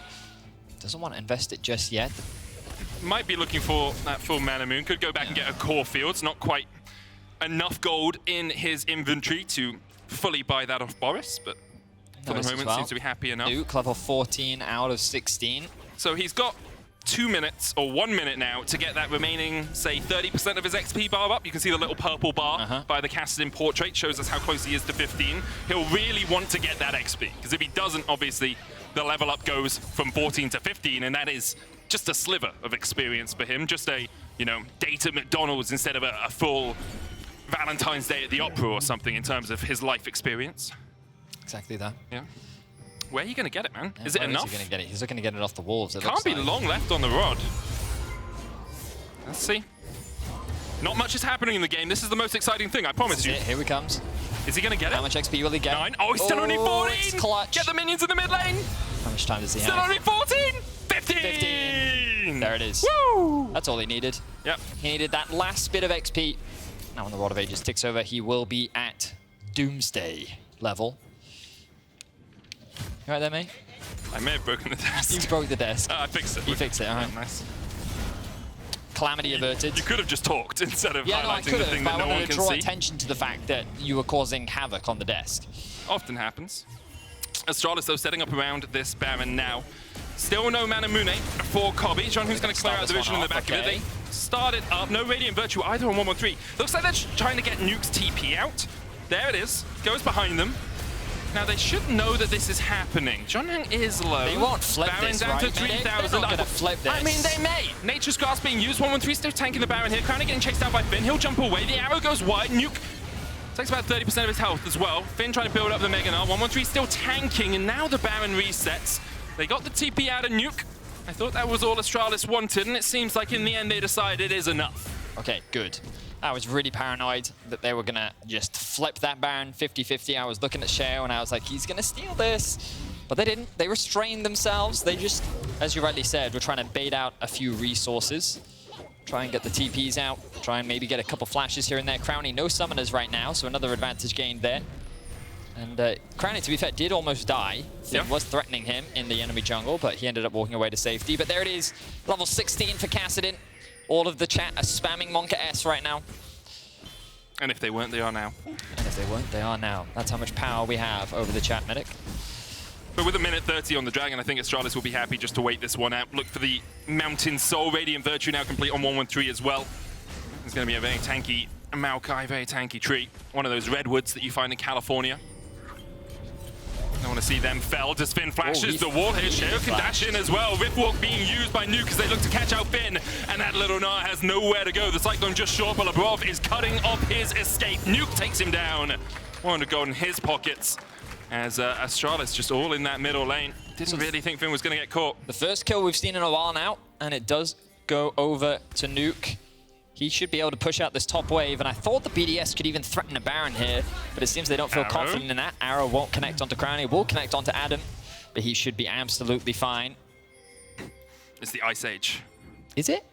Doesn't want to invest it just yet. Might be looking for that full mana moon. Could go back and get a core field. It's not quite enough gold in his inventory to fully buy that off Boris, but for the moment seems to be happy enough. Nuke, level 14 out of 16. So he's got 2 minutes or 1 minute now to get that remaining, say, 30% of his XP bar up. You can see the little purple bar by the Kassadin portrait shows us how close he is to 15. He'll really want to get that XP, because if he doesn't, obviously, the level up goes from 14 to 15, and that is just a sliver of experience for him. Just a, you know, date at McDonald's instead of a full Valentine's Day at the Opera or something in terms of his life experience. Exactly that. Yeah. Where are you going to get it, man? Yeah, is it enough? Is he gonna get it? He's looking to get it off the wolves. It Can't be like. long left on the rod. Let's see. Not much is happening in the game. This is the most exciting thing, I promise you. Here he comes. Is he going to get it? How much XP will he get? 9. Oh, he's still only 14! It's clutch. Get the minions in the mid lane! How much time does he have? Still only 14! 15! 15! There it is. Woo! That's all he needed. Yep. He needed that last bit of XP. Now when the Rod of Ages ticks over, he will be at Doomsday level. You right there, mate? I may have broken the desk. You broke the desk. I fixed it. You fixed it, all right. Nice. Calamity averted. You could have just talked instead of the highlighting the thing that no one can see. I wanted to draw attention to the fact that you were causing havoc on the desk. Often happens. Astralis, though, setting up around this Baron now. Still no Mana Mune for Kobbe. JeongHoon's going to clear out the vision in the back of it. They started up. No Radiant Virtue either on 113. Looks like they're trying to get Nuke's TP out. There it is. Goes behind them. Now, they should know that this is happening. JeongHoon is low. They won't flip Baron this, down right? to 3,000. They're not going to flip this. I mean, they may. Nature's Grasp being used. 113 still tanking the Baron here. Crownie getting chased down by Finn. He'll jump away. The arrow goes wide. Nuke takes about 30% of his health as well. Finn trying to build up the Mega Gnar. 113 still tanking, and now the Baron resets. They got the TP out of Nuke. I thought that was all Astralis wanted, and it seems like in the end they decided it is enough. Okay, good. I was really paranoid that they were going to just flip that Baron 50-50. I was looking at Sheo and I was like, he's going to steal this. But they didn't. They restrained themselves. They just, as you rightly said, were trying to bait out a few resources. Try and get the TPs out. Try and maybe get a couple flashes here and there. Crownie, no summoners right now, so another advantage gained there. And Crownie, to be fair, did almost die. Finn was threatening him in the enemy jungle, but he ended up walking away to safety. But there it is, level 16 for Kassadin. All of the chat are spamming Monka S right now. And if they weren't, they are now. And if they weren't, they are now. That's how much power we have over the chat, Medic. But with a minute 30 on the Dragon, I think Astralis will be happy just to wait this one out. Look for the Mountain Soul. Radiant Virtue now complete on 113 as well. It's going to be a very tanky Maokai, very tanky tree. One of those redwoods that you find in California. I want to see them fell. Does Finn flashes the wall here? Sheo can dash in as well. Riftwalk being used by Nuke as they look to catch out Finn. And that little Gnar has nowhere to go. The Cyclone just short, but Labrov is cutting off his escape. Nuke takes him down. Wanted to go in his pockets as Astralis just all in that middle lane. Didn't really think Finn was going to get caught. The first kill we've seen in a while now, and it does go over to Nuke. He should be able to push out this top wave, and I thought the BDS could even threaten a Baron here, but it seems they don't feel confident in that. Arrow won't connect onto Crownie, will connect onto Adam, but he should be absolutely fine. It's the Ice Age. Is it?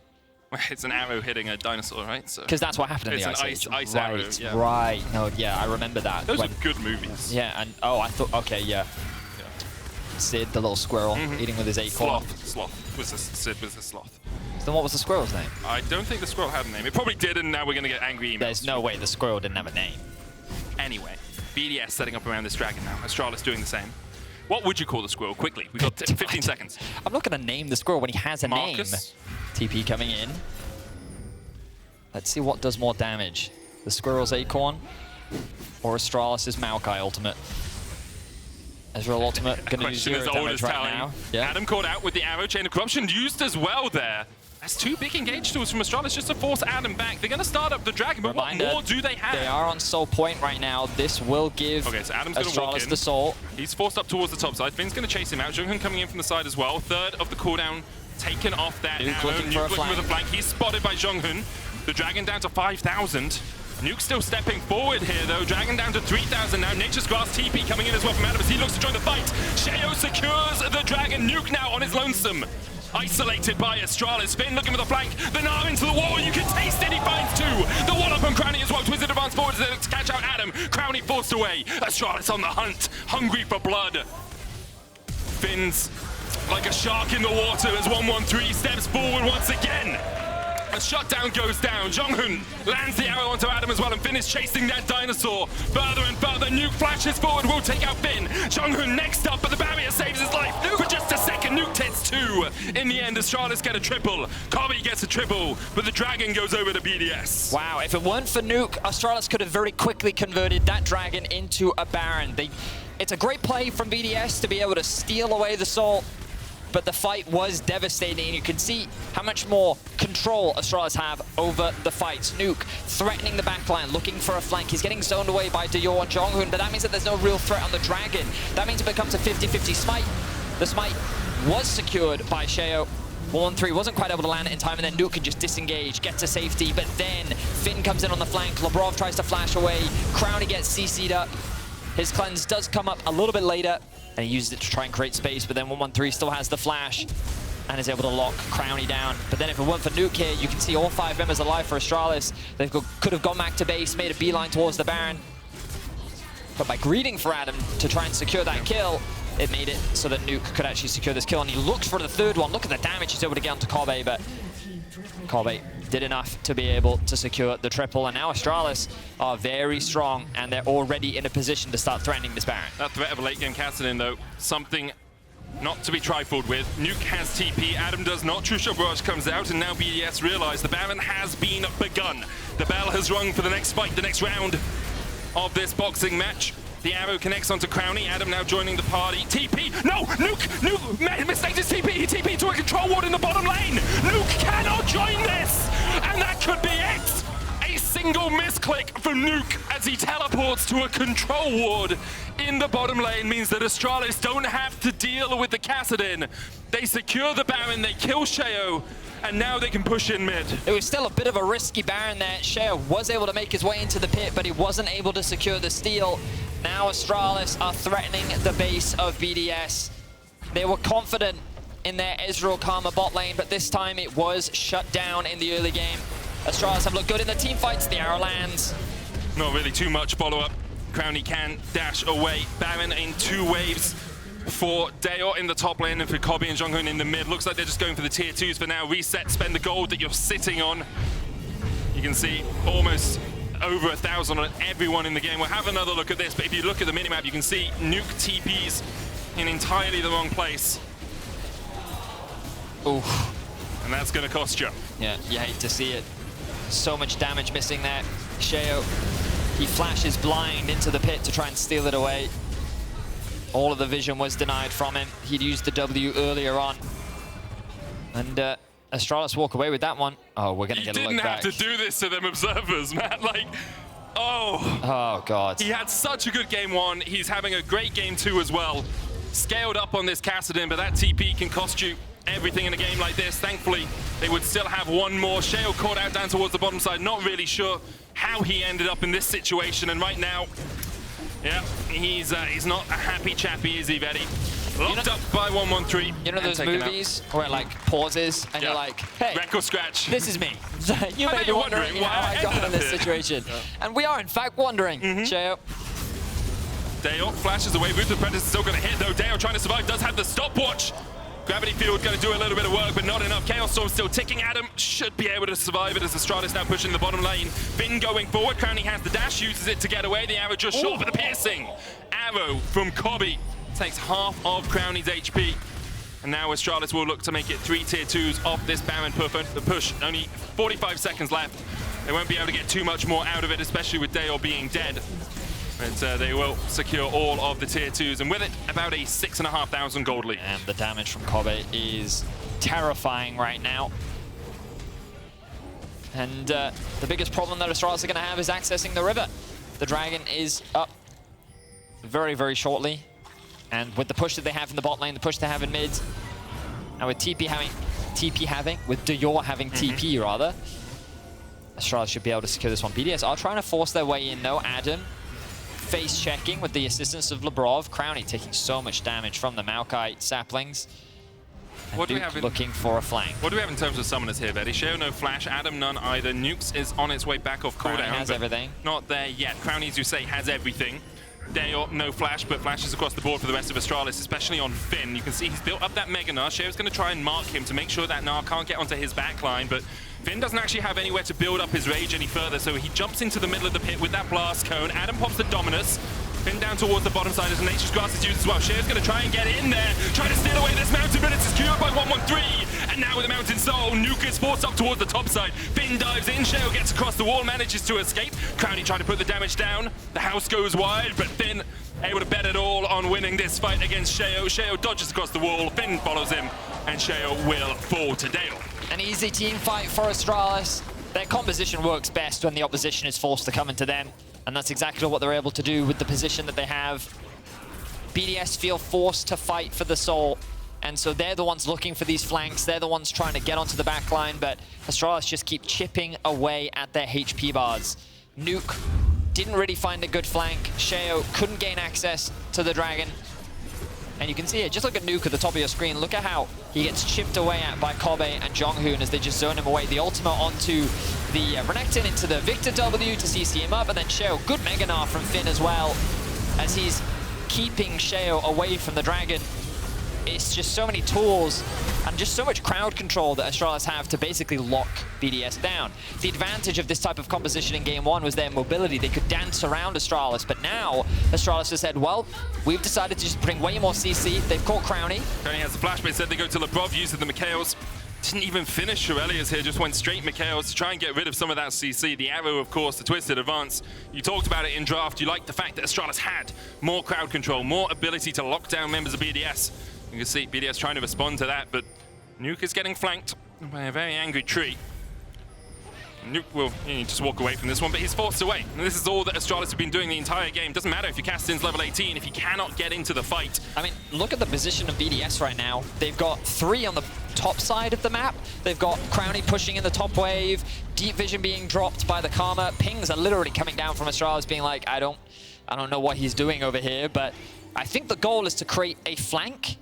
It's an arrow hitting a dinosaur, right? Because that's what happened in the Ice Age. It's an ice arrow, yeah. Right, no, yeah, I remember that. Those are good movies. Yeah, and oh, I thought, okay, yeah. Sid, the little squirrel, eating with his acorn. Sloth was Sid was the sloth. Then what was the squirrel's name? I don't think the squirrel had a name. It probably did, and now we're going to get angry emails. There's no way the squirrel didn't have a name. Anyway, BDS setting up around this dragon now. Astralis doing the same. What would you call the squirrel? Quickly, we've got 15 seconds. I'm not going to name the squirrel when he has a name. TP coming in. Let's see what does more damage. The squirrel's acorn or Astralis' Maokai ultimate. Ezreal ultimate going to use 0 damage right now. Yeah. Adam caught out with the arrow chain of corruption used as well there. That's 2 big engage tools from Astralis just to force Adam back. They're going to start up the dragon, but what more do they have? They are on soul point right now. This will give so Adam's gonna walk in. the soul. He's forced up towards the top side. Finn's going to chase him out. JeongHoon coming in from the side as well. Third of the cooldown taken off that arrow. Nuke looking with a flank. He's spotted by JeongHoon. The dragon down to 5,000. Nuke still stepping forward here, though. Dragon down to 3,000 now. Nature's Grass TP coming in as well from Adam as he looks to join the fight. Sheo secures the dragon. Nuke now on his lonesome. Isolated by Astralis. Finn looking for the flank. The Gnar into the wall. You can taste it. He finds 2. The wall up on Crownie as well. Twisted advance forward to catch out Adam. Crownie forced away. Astralis on the hunt. Hungry for blood. Finn's like a shark in the water as 113 steps forward once again. A shutdown goes down. JeongHoon lands the arrow onto Adam as well, and Finn is chasing that dinosaur further and further. Nuke flashes forward, will take out Finn. JeongHoon next up, but the barrier saves his life for just a second. Nuke hits 2. In the end, Astralis get a triple. Kobbe gets a triple, but the dragon goes over to BDS. Wow, if it weren't for Nuke, Astralis could have very quickly converted that dragon into a Baron. It's a great play from BDS to be able to steal away the soul, but the fight was devastating, and you can see how much more control Astralis have over the fights. Nuke threatening the backline, looking for a flank. He's getting zoned away by Dajor and JeongHoon, but that means that there's no real threat on the dragon. That means it becomes a 50-50 smite. The smite was secured by Sheo. 1-3 wasn't quite able to land it in time, and then Nuke can just disengage, get to safety, but then Finn comes in on the flank. Labrov tries to flash away. Crownie gets CC'd up. His cleanse does come up a little bit later, and he uses it to try and create space, but then 113 still has the flash and is able to lock Crownie down. But then if it weren't for Nuke here, you can see all 5 members alive for Astralis. They could have gone back to base, made a beeline towards the Baron. But by greeting for Adam to try and secure that kill, it made it so that Nuke could actually secure this kill. And he looks for the 3rd one. Look at the damage he's able to get onto Kobbe, but Kobbe did enough to be able to secure the triple. And now Astralis are very strong, and they're already in a position to start threatening this Baron. That threat of a late game Kassadin, though, something not to be trifled with. Nuke has TP, Adam does not. Trusha Barrage comes out, and now BDS realize the Baron has been begun. The bell has rung for the next fight, the next round of this boxing match. The arrow connects onto Crownie. Adam now joining the party. TP. No! Nuke mistakes his TP. He TP to a control ward in the bottom lane. Nuke cannot join this. And that could be it. A single misclick from Nuke as he teleports to a control ward in the bottom lane means that Astralis don't have to deal with the Kassadin. They secure the Baron. They kill Sheo. And now they can push in mid. It was still a bit of a risky Baron there. Sheo was able to make his way into the pit, but he wasn't able to secure the steal. Now Astralis are threatening the base of BDS. They were confident in their Ezreal Karma bot lane, but this time it was shut down in the early game. Astralis have looked good in the team fights. The arrow lands. Not really too much follow-up. Crownie can dash away. Baron in 2 waves for Dajor in the top lane and for Kobbe and JeongHoon in the mid. Looks like they're just going for the tier 2s for now. Reset, spend the gold that you're sitting on. You can see almost over 1,000 on everyone in the game. We'll have another look at this, but if you look at the minimap, you can see Nuke TPs in entirely the wrong place. Oof. And that's going to cost you. Yeah, you hate to see it. So much damage missing there. Sheo, he flashes blind into the pit to try and steal it away. All of the vision was denied from him. He'd used the W earlier on. And Astralis walk away with that one. Oh, we're going to get a look back. He didn't have to do this to them observers, man. Like, oh, God. He had such a good game 1. He's having a great game 2 as well. Scaled up on this Kassadin, but that TP can cost you everything in a game like this. Thankfully, they would still have one more. Sheo caught out down towards the bottom side. Not really sure how he ended up in this situation. And right now, yeah, he's not a happy chappy, is he, Vedi? Locked up by 113. You know those movies where it like pauses and you're like, hey, wreck or scratch. This is me. You may be wondering why I got in this situation. And we are, in fact, wondering. Sheo. Dajor flashes away. Ruthless Predator's still going to hit, though. Dajor trying to survive, does have the stopwatch. Gravity Field going to do a little bit of work, but not enough. Chaos Storm still ticking. Adam should be able to survive it as Astralis now pushing the bottom lane. Finn going forward. Crownie has the dash, uses it to get away. The arrow just short, but the piercing arrow from Kobbe takes half of Crownie's HP. And now Astralis will look to make it 3 tier 2s off this Baron the push. Only 45 seconds left. They won't be able to get too much more out of it, especially with Dajor being dead. But they will secure all of the tier 2s, and with it, about a 6,500 gold lead. And the damage from Kobbe is terrifying right now. And the biggest problem that Astralis are going to have is accessing the river. The dragon is up very, very shortly. And with the push that they have in the bot lane, the push they have in mid, and with Dajor having TP rather, Astralis should be able to secure this one. BDS are trying to force their way in though. Adam face checking with the assistance of Labrov. Crownie taking so much damage from the Maokai saplings. And what do we have looking for a flank. What do we have in terms of summoners here, Vedi? Sheo no flash, Adam none either. Nukes is on its way back off cooldown. Crownie has everything. Not there yet. Crownie, as you say, has everything. Dajor, no flash, but flashes across the board for the rest of Astralis, especially on Finn. You can see he's built up that Mega Gnar. Sheo's going to try and mark him to make sure that Gnar can't get onto his backline, but Finn doesn't actually have anywhere to build up his rage any further, so he jumps into the middle of the pit with that blast cone. Adam pops the Dominus. Finn down towards the bottom side as Nature's Grass is used as well. Sheo's going to try and get in there, try to steal away this Mountain, but it's secured by 113. And now with the Mountain Soul, Nuke is forced up towards the top side. Finn dives in, Sheo gets across the wall, manages to escape. Crownie trying to put the damage down. The house goes wide, but Finn able to bet it all on winning this fight against Sheo. Sheo dodges across the wall, Finn follows him, and Sheo will fall to Dajor. An easy team fight for Astralis. Their composition works best when the opposition is forced to come into them. And that's exactly what they're able to do with the position that they have. BDS feel forced to fight for the soul. And so they're the ones looking for these flanks. They're the ones trying to get onto the back line. But Astralis just keep chipping away at their HP bars. Nuke didn't really find a good flank. Sheo couldn't gain access to the dragon. And you can see it, just look at Nuke at the top of your screen. Look at how he gets chipped away at by Kobbe and JeongHoon as they just zone him away. The ultimate onto the Renekton into the Viktor W to CC him up. And then Sheo, good Mega Gnar from Finn as well, as he's keeping Sheo away from the dragon. It's just so many tools and just so much crowd control that Astralis have to basically lock BDS down. The advantage of this type of composition in game 1 was their mobility. They could dance around Astralis, but now Astralis has said, well, we've decided to just bring way more CC. They've caught Crownie. Crownie has the flash, but instead they go to Labrov, uses the Mikhails. Didn't even finish Shurelia's here, just went straight Mikhails to try and get rid of some of that CC. The arrow, of course, the twisted advance. You talked about it in draft. You liked the fact that Astralis had more crowd control, more ability to lock down members of BDS. You can see BDS trying to respond to that, but Nuke is getting flanked by a very angry tree. Nuke will just walk away from this one, but he's forced away. And this is all that Astralis have been doing the entire game. Doesn't matter if your Kassadin's level 18, if you cannot get into the fight. I mean, look at the position of BDS right now. They've got 3 on the top side of the map. They've got Crownie pushing in the top wave, Deep Vision being dropped by the Karma. Pings are literally coming down from Astralis being like, I don't know what he's doing over here, but I think the goal is to create a flank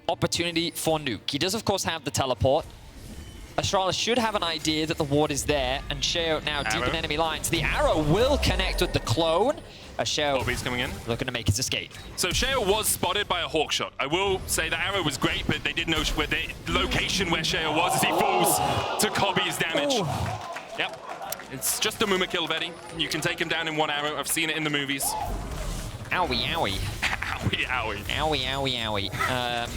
opportunity for Nuke. He does, of course, have the teleport. Astralis should have an idea that the ward is there, and Sheo now deep in enemy lines. The arrow will connect with the clone. Sheo Kobbe's coming in, looking to make his escape. So Sheo was spotted by a hawk shot. I will say the arrow was great, but they didn't know where the location where Sheo was as he falls to Kobbe's damage. Ooh. Yep, it's just a Muma kill, Vedi. You can take him down in 1 arrow. I've seen it in the movies. Owie, owie. Owie, owie. Owie, owie, owie.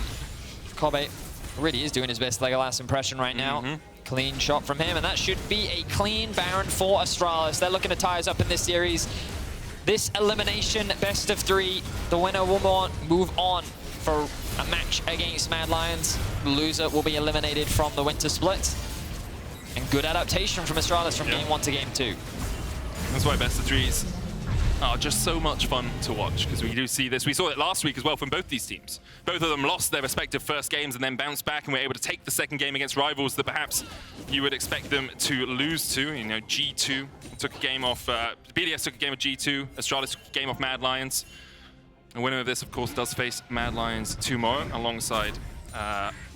Kobbe really is doing his best Legolas impression right now. Clean shot from him, and that should be a clean Baron for Astralis. They're looking to tie us up in this series. this elimination best of 3, the winner will move on for a match against Mad Lions. The loser will be eliminated from the Winter Split. And good adaptation from Astralis from game 1 to game 2. That's why best of 3s are just so much fun to watch, because we do see this. We saw it last week as well from both these teams. Both of them lost their respective first games and then bounced back and were able to take the second game against rivals that perhaps you would expect them to lose to. You know, G2 took a game off, BDS took a game of G2, Astralis took a game off Mad Lions. The winner of this, of course, does face Mad Lions tomorrow alongside,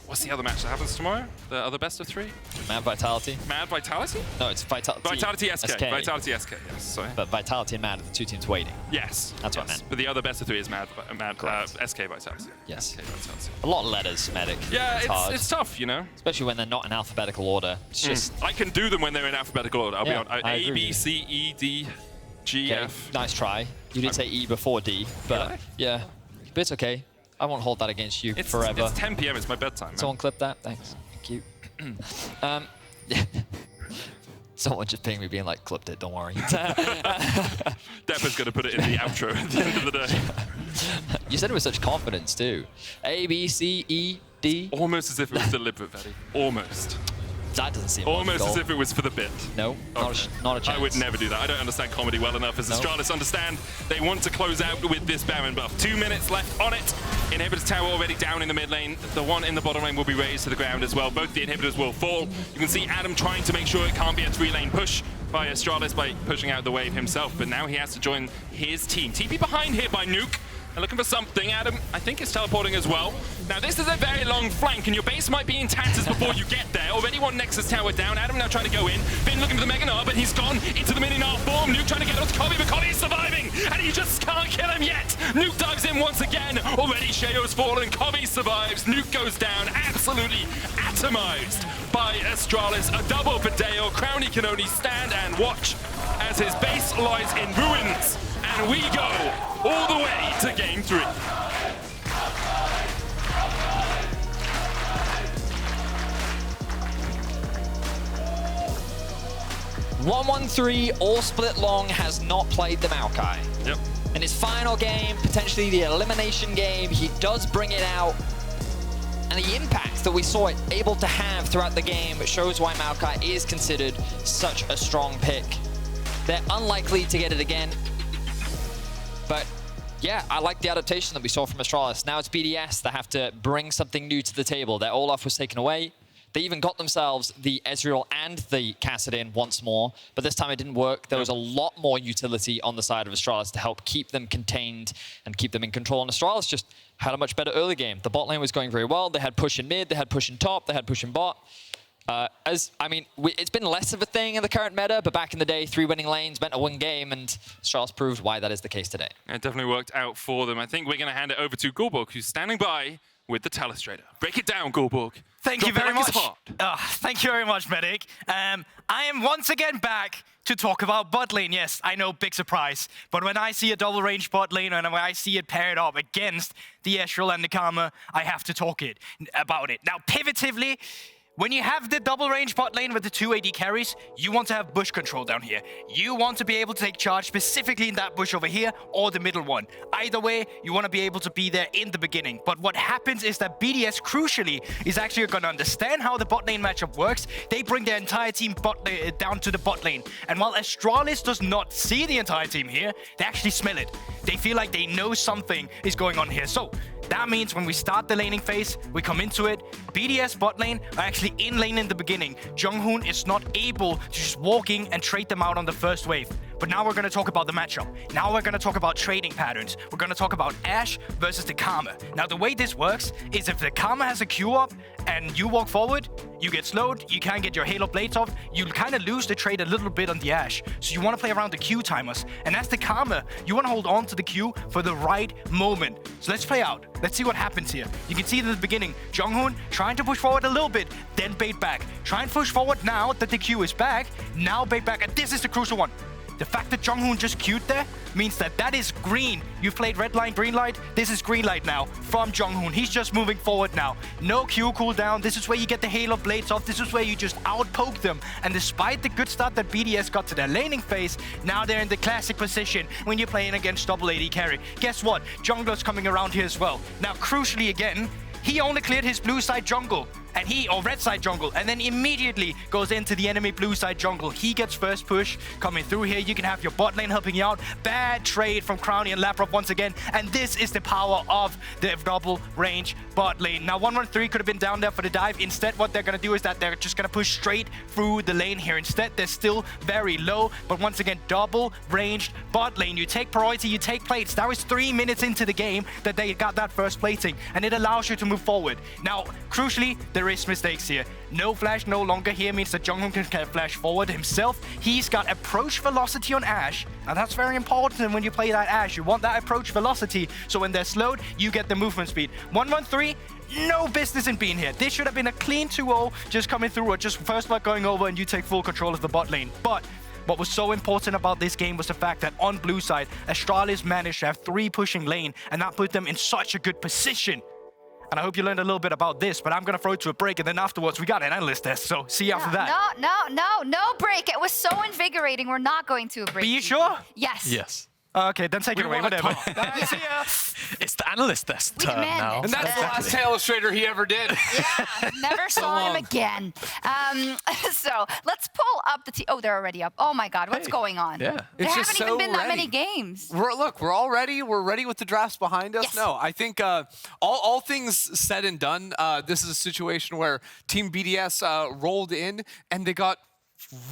what's the other match that happens tomorrow? The other best of 3? Mad Vitality. Mad Vitality? No, it's Vitality. Vitality SK. Vitality SK, yes, sorry. But Vitality and Mad are the 2 teams waiting. Yes. That's what I meant. But the other best of 3 is SK Vitality. Yes. SK Vitality. A lot of letters, Medic. Yeah, it's tough, you know? Especially when they're not in alphabetical order. It's just... I can do them when they're in alphabetical order, I'll be on. I A, B, C, E, D, G, okay. F. Nice try. You did say E before D, but Really? yeah. But it's okay. I won't hold that against you forever. It's 10 p.m. It's my bedtime. Man. Someone clip that. Thanks. Thank you. Someone just pinged me being like, clipped it, don't worry. Depper's going to put it in the outro at the end of the day. You said it with such confidence too. A, B, C, E, D. Almost as if it was deliberate, Vedi. Almost. That doesn't seem almost logical. as if it was for the bit. No, okay. not a chance. I would never do that. I don't understand comedy well enough. As Astralis understand, they want to close out with this Baron buff. 2 minutes left on it. Inhibitor tower already down in the mid lane. The one in the bottom lane will be raised to the ground as well. Both the inhibitors will fall. You can see Adam trying to make sure it can't be a 3-lane push by Astralis by pushing out the wave himself. But now he has to join his team. TP behind here by Nuke. They're looking for something. Adam, I think, is teleporting as well. Now, this is a very long flank, and your base might be in tatters before you get there. Already one Nexus tower down. Adam now trying to go in. Finn looking for the Mega Gnar, but he's gone into the mini-Gnar form. Nuke trying to get onto Kobbe, but Kobbe is surviving, and he just can't kill him yet. Nuke dives in once again. Already Sheo's fallen. Kobbe survives. Nuke goes down. Absolutely atomized by Astralis. A double for Dajor. Crownie can only stand and watch as his base lies in ruins. And we go all the way to game 3. 1-1-3, all split long, has not played the Maokai. Yep. In his final game, potentially the elimination game, he does bring it out. And the impact that we saw it able to have throughout the game shows why Maokai is considered such a strong pick. They're unlikely to get it again. But yeah, I like the adaptation that we saw from Astralis. Now it's BDS that have to bring something new to the table. Their Olaf was taken away. They even got themselves the Ezreal and the Kassadin once more, but this time it didn't work. There was a lot more utility on the side of Astralis to help keep them contained and keep them in control. And Astralis just had a much better early game. The bot lane was going very well. They had push in mid, they had push in top, they had push in bot. It's been less of a thing in the current meta, but back in the day, 3 winning lanes meant a win game, and Astralis proved why that is the case today. It definitely worked out for them. I think we're going to hand it over to Guldborg, who's standing by with the Telestrator. Break it down, Guldborg. Thank you very much. Thank you very much, Medic. I am once again back to talk about bot lane. Yes, I know, big surprise. But when I see a double range bot lane and when I see it paired up against the Ezreal and the Karma, I have to talk about it. Now, pivotively, when you have the double range bot lane with the 2 AD carries, you want to have bush control down here. You want to be able to take charge specifically in that bush over here or the middle one. Either way, you want to be able to be there in the beginning. But what happens is that BDS, crucially, is actually going to understand how the bot lane matchup works. They bring their entire team down to the bot lane. And while Astralis does not see the entire team here, they actually smell it. They feel like they know something is going on here. So that means when we start the laning phase, we come into it, BDS bot lane are actually in lane in the beginning. JeongHoon is not able to just walk in and trade them out on the first wave. But now we're going to talk about the matchup. Now we're going to talk about trading patterns. We're going to talk about Ashe versus the Karma. Now the way this works is if the Karma has a Q up and you walk forward, you get slowed, you can't get your Halo blades off, you'll kind of lose the trade a little bit on the Ashe. So you want to play around the Q timers. And as the Karma, you want to hold on to the Q for the right moment. So let's play out. Let's see what happens here. You can see in the beginning, JeongHoon trying to push forward a little bit, then bait back. Try and push forward now that the Q is back, now bait back, and this is the crucial one. The fact that JeongHoon just queued there means that that is green. You've played red light, green light. This is green light now from JeongHoon. He's just moving forward now. No Q cooldown. This is where you get the Halo Blades off. This is where you just outpoke them. And despite the good start that BDS got to their laning phase, now they're in the classic position when you're playing against double AD carry. Guess what? Jungler's coming around here as well. Now, crucially again, he only cleared his blue side jungle, or red side jungle, and then immediately goes into the enemy blue side jungle. He gets first push coming through here. You can have your bot lane helping you out. Bad trade from Crownie and Labrov once again, and this is the power of the double range bot lane. Now 113 could have been down there for the dive. Instead, what they're gonna do is that they're just gonna push straight through the lane here. Instead, they're still very low, but once again, double ranged bot lane. You take priority, you take plates. That was 3 minutes into the game that they got that first plating, and it allows you to move forward. Now, crucially, there is mistakes here. No flash no longer here means that JeongHoon can flash forward himself. He's got approach velocity on Ashe, and that's very important when you play that Ashe. You want that approach velocity, so when they're slowed, you get the movement speed. 113, no business in being here. This should have been a clean 2-0 just coming through, or just first blood going over, and you take full control of the bot lane. But what was so important about this game was the fact that on blue side, Astralis managed to have 3 pushing lane, and that put them in such a good position. And I hope you learned a little bit about this, but I'm going to throw it to a break, and then afterwards we got an analyst test, so see you after that. No break. It was so invigorating. We're not going to a break. Are you sure? Yes. Yes. Okay, then take it away, whatever. See ya. It's the analyst test turn now. And that's the last illustrator he ever did. Yeah, never saw him again. So let's pull up the Oh, they're already up. Oh my God, what's going on? Yeah. There It's haven't just even so been that many ready. games. We're all ready. We're ready with the drafts behind us. Yes. No, I think all things said and done, this is a situation where Team BDS rolled in and they got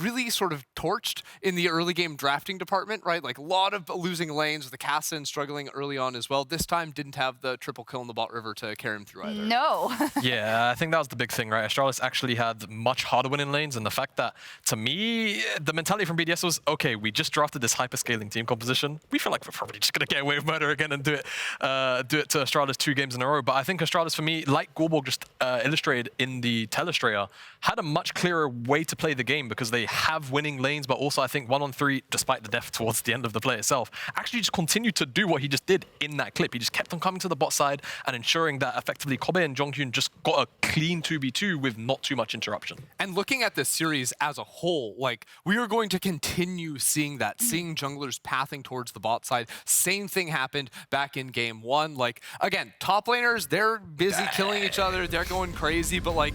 really sort of torched in the early game drafting department, right? Like a lot of losing lanes with the Kassadin struggling early on as well. This time didn't have the triple kill in the bot river to carry him through either. No. Yeah, I think that was the big thing, right? Astralis actually had much harder winning lanes, and the fact that, to me, the mentality from BDS was, okay, we just drafted this hyper-scaling team composition. We feel like we're probably just going to get away with murder again and do it to Astralis 2 games in a row. But I think Astralis, for me, like Guldborg just illustrated in the Telestrator, had a much clearer way to play the game because they have winning lanes, but also I think 1-on-3, despite the death towards the end of the play itself, actually just continued to do what he just did in that clip. He just kept on coming to the bot side and ensuring that effectively Kobbe and JeongHoon just got a clean 2v2 with not too much interruption. And looking at this series as a whole, like, we are going to continue seeing that, seeing junglers pathing towards the bot side. Same thing happened back in game 1. Like, again, top laners, they're busy killing each other, they're going crazy, but like,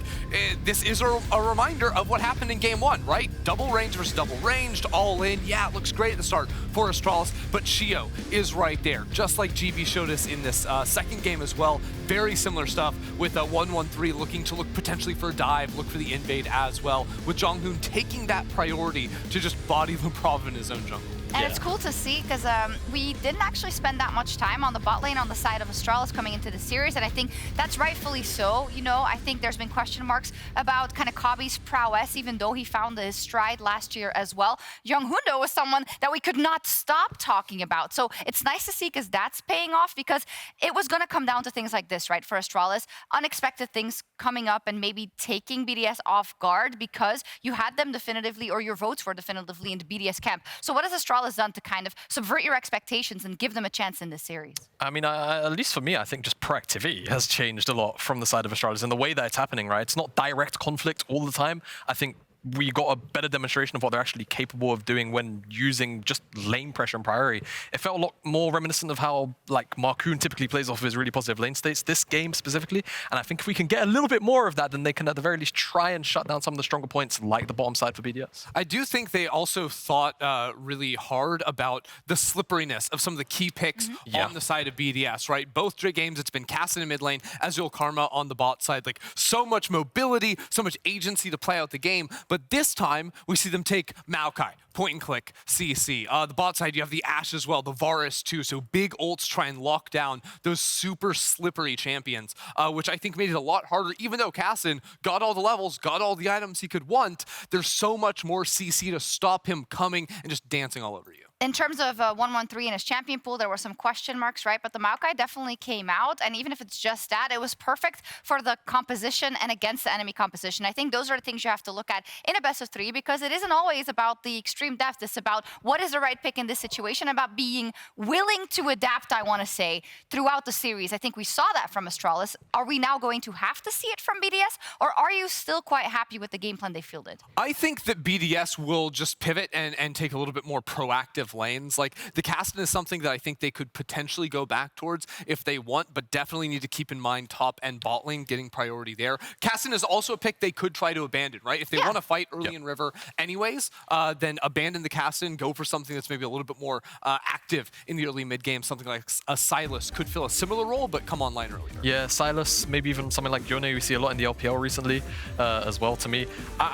this is a reminder of what happened in game 1, right? Double range versus double ranged, all in. Yeah, it looks great at the start for Astralis, but Sheo is right there, just like GB showed us in this second game as well. Very similar stuff with a 1-1-3 looking to look potentially for a dive, look for the invade as well, with JeongHoon taking that priority to just body Labrov in his own jungle. And it's cool to see because we didn't actually spend that much time on the bot lane on the side of Astralis coming into the series, and I think that's rightfully so. You know, I think there's been question marks about kind of Kobbe's prowess, even though he found his stride last year as well. JeongHoon was someone that we could not stop talking about. So it's nice to see because that's paying off, because it was going to come down to things like this, right, for Astralis. Unexpected things coming up and maybe taking BDS off guard because you had them definitively, or your votes were definitively in the BDS camp. So what has Astralis done to kind of subvert your expectations and give them a chance in this series? I mean, at least for me, I think just proactivity has changed a lot from the side of Astralis and the way that it's happening, right? It's not direct conflict all the time. I think we got a better demonstration of what they're actually capable of doing when using just lane pressure and priority. It felt a lot more reminiscent of how like Marcoon typically plays off of his really positive lane states, this game specifically. And I think if we can get a little bit more of that, then they can at the very least try and shut down some of the stronger points like the bottom side for BDS. I do think they also thought really hard about the slipperiness of some of the key picks on the side of BDS, right? Both games, it's been Kassadin in mid lane, Ezreal Karma on the bot side. Like, so much mobility, so much agency to play out the game. But this time, we see them take Maokai, point and click, CC. The bot side, you have the Ashe as well, the Varus too. So big ults try and lock down those super slippery champions, which I think made it a lot harder. Even though Kassadin got all the levels, got all the items he could want, there's so much more CC to stop him coming and just dancing all over you. in terms of 1-1-3 in his champion pool, there were some question marks, right? But the Maokai definitely came out, and even if it's just that, it was perfect for the composition and against the enemy composition. I think those are the things you have to look at in a best of 3, because it isn't always about the extreme depth. It's about what is the right pick in this situation, about being willing to adapt, I want to say, throughout the series. I think we saw that from Astralis. Are we now going to have to see it from BDS, or are you still quite happy with the game plan they fielded? I think that BDS will just pivot and take a little bit more proactive lanes. Like, the Kassadin is something that I think they could potentially go back towards if they want, but definitely need to keep in mind top and bot lane getting priority there. Kassadin is also a pick they could try to abandon, right? If they want to fight early in River anyways, then abandon the Kassadin, go for something that's maybe a little bit more active in the early mid game. Something like a Silas could fill a similar role, but come online earlier. Yeah, Silas, maybe even something like Yone we see a lot in the LPL recently as well, to me.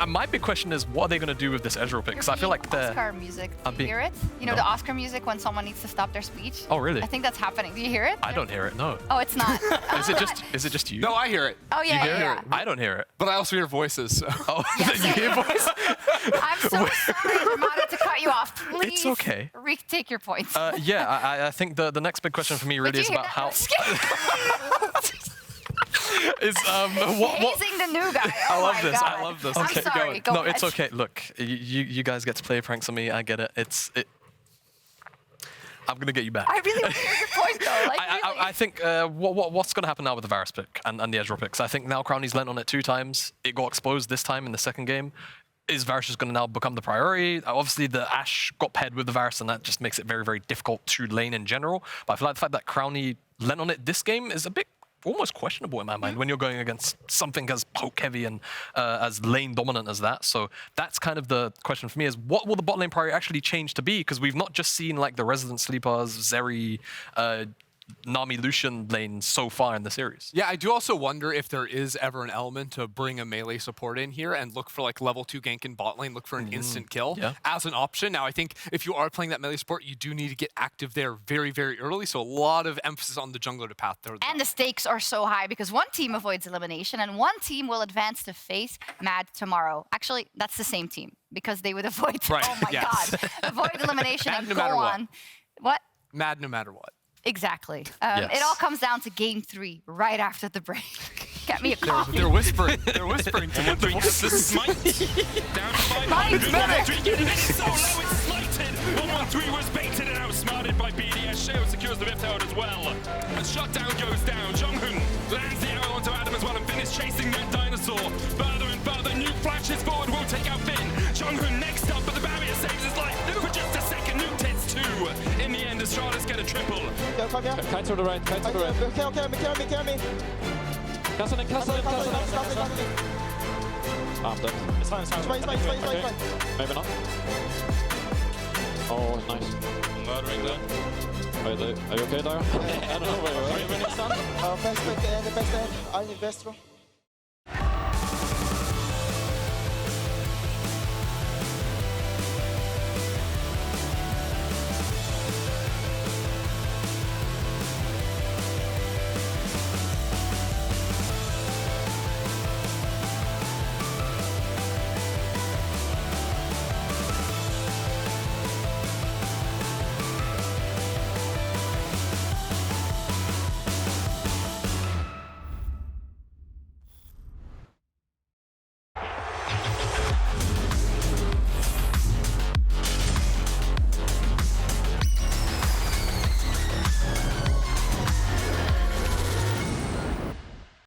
My big question is, what are they going to do with this Ezreal pick? Because I feel like the Oscar music. Do you hear it? You know, the Oscar music when someone needs to stop their speech? Oh, really? I think that's happening. Do you hear it? I don't hear it, no. Oh, it's not. Is it just you? No, I hear it. Oh, yeah, You hear yeah. it? I don't hear it. But I also hear voices, so. Oh, you hear voice? I'm so sorry, Jamada, to cut you off. Please, It's okay. Take your points. Yeah, I think the next big question for me really is about how... is what Hazing the new guy. Oh I love my this. God. I love this. I'm Okay, sorry. Go no, ahead. it's okay. Look, you guys get to play pranks on me. I get it. I'm gonna get you back. I really want to hear your point, though. Like, really. I think what's going to happen now with the Varus pick and the Ezreal picks? I think now Crownie's lent on it 2 times. It got exposed this time in the second game. Is Varus just going to now become the priority? Obviously, the Ashe got paired with the Varus, and that just makes it very, very difficult to lane in general. But I feel like the fact that Crownie lent on it this game is a bit almost questionable in my mind when you're going against something as poke heavy and as lane dominant as that. So that's kind of the question for me, is what will the bot lane priority actually change to be? Because we've not just seen like the Resident Sleepers, Zeri, Nami Lucian lane so far in the series. Yeah, I do also wonder if there is ever an element to bring a melee support in here and look for like level 2 gank in bot lane, look for an instant kill as an option. Now, I think if you are playing that melee support, you do need to get active there very, very early. So a lot of emphasis on the jungler to path there. And the stakes are so high because one team avoids elimination and one team will advance to face Mad tomorrow. Actually, that's the same team because they would avoid, oh my God, avoid elimination and no go matter on. What? Mad no matter what. Exactly. It all comes down to game 3, right after the break. Get me a coffee. They're whispering. They're whispering. 1-1-3 has the smite. Down to 500. 1-1-3 getting it so low, it's slighted. 1-1-3 was baited and outsmarted by BDS. Sheo secures the Rift Herald as well. And shutdown goes down. JeongHoon lands the arrow onto Adam as well and Finn is chasing that dinosaur. Further and further, Nuke flashes forward, will take out Finn. JeongHoon next up, but the barrier saves his life for just a second. Nuke hits 2. In the end, Astralis get a triple. Kite to the right, kite to the right. Okay, me. Kassadin. I'm dead. It's fine. Okay. Maybe not. Oh, nice. Murdering there. Wait, are you okay, Dajor? I don't know where you are. Are you winning stun? Best, I need best, bro.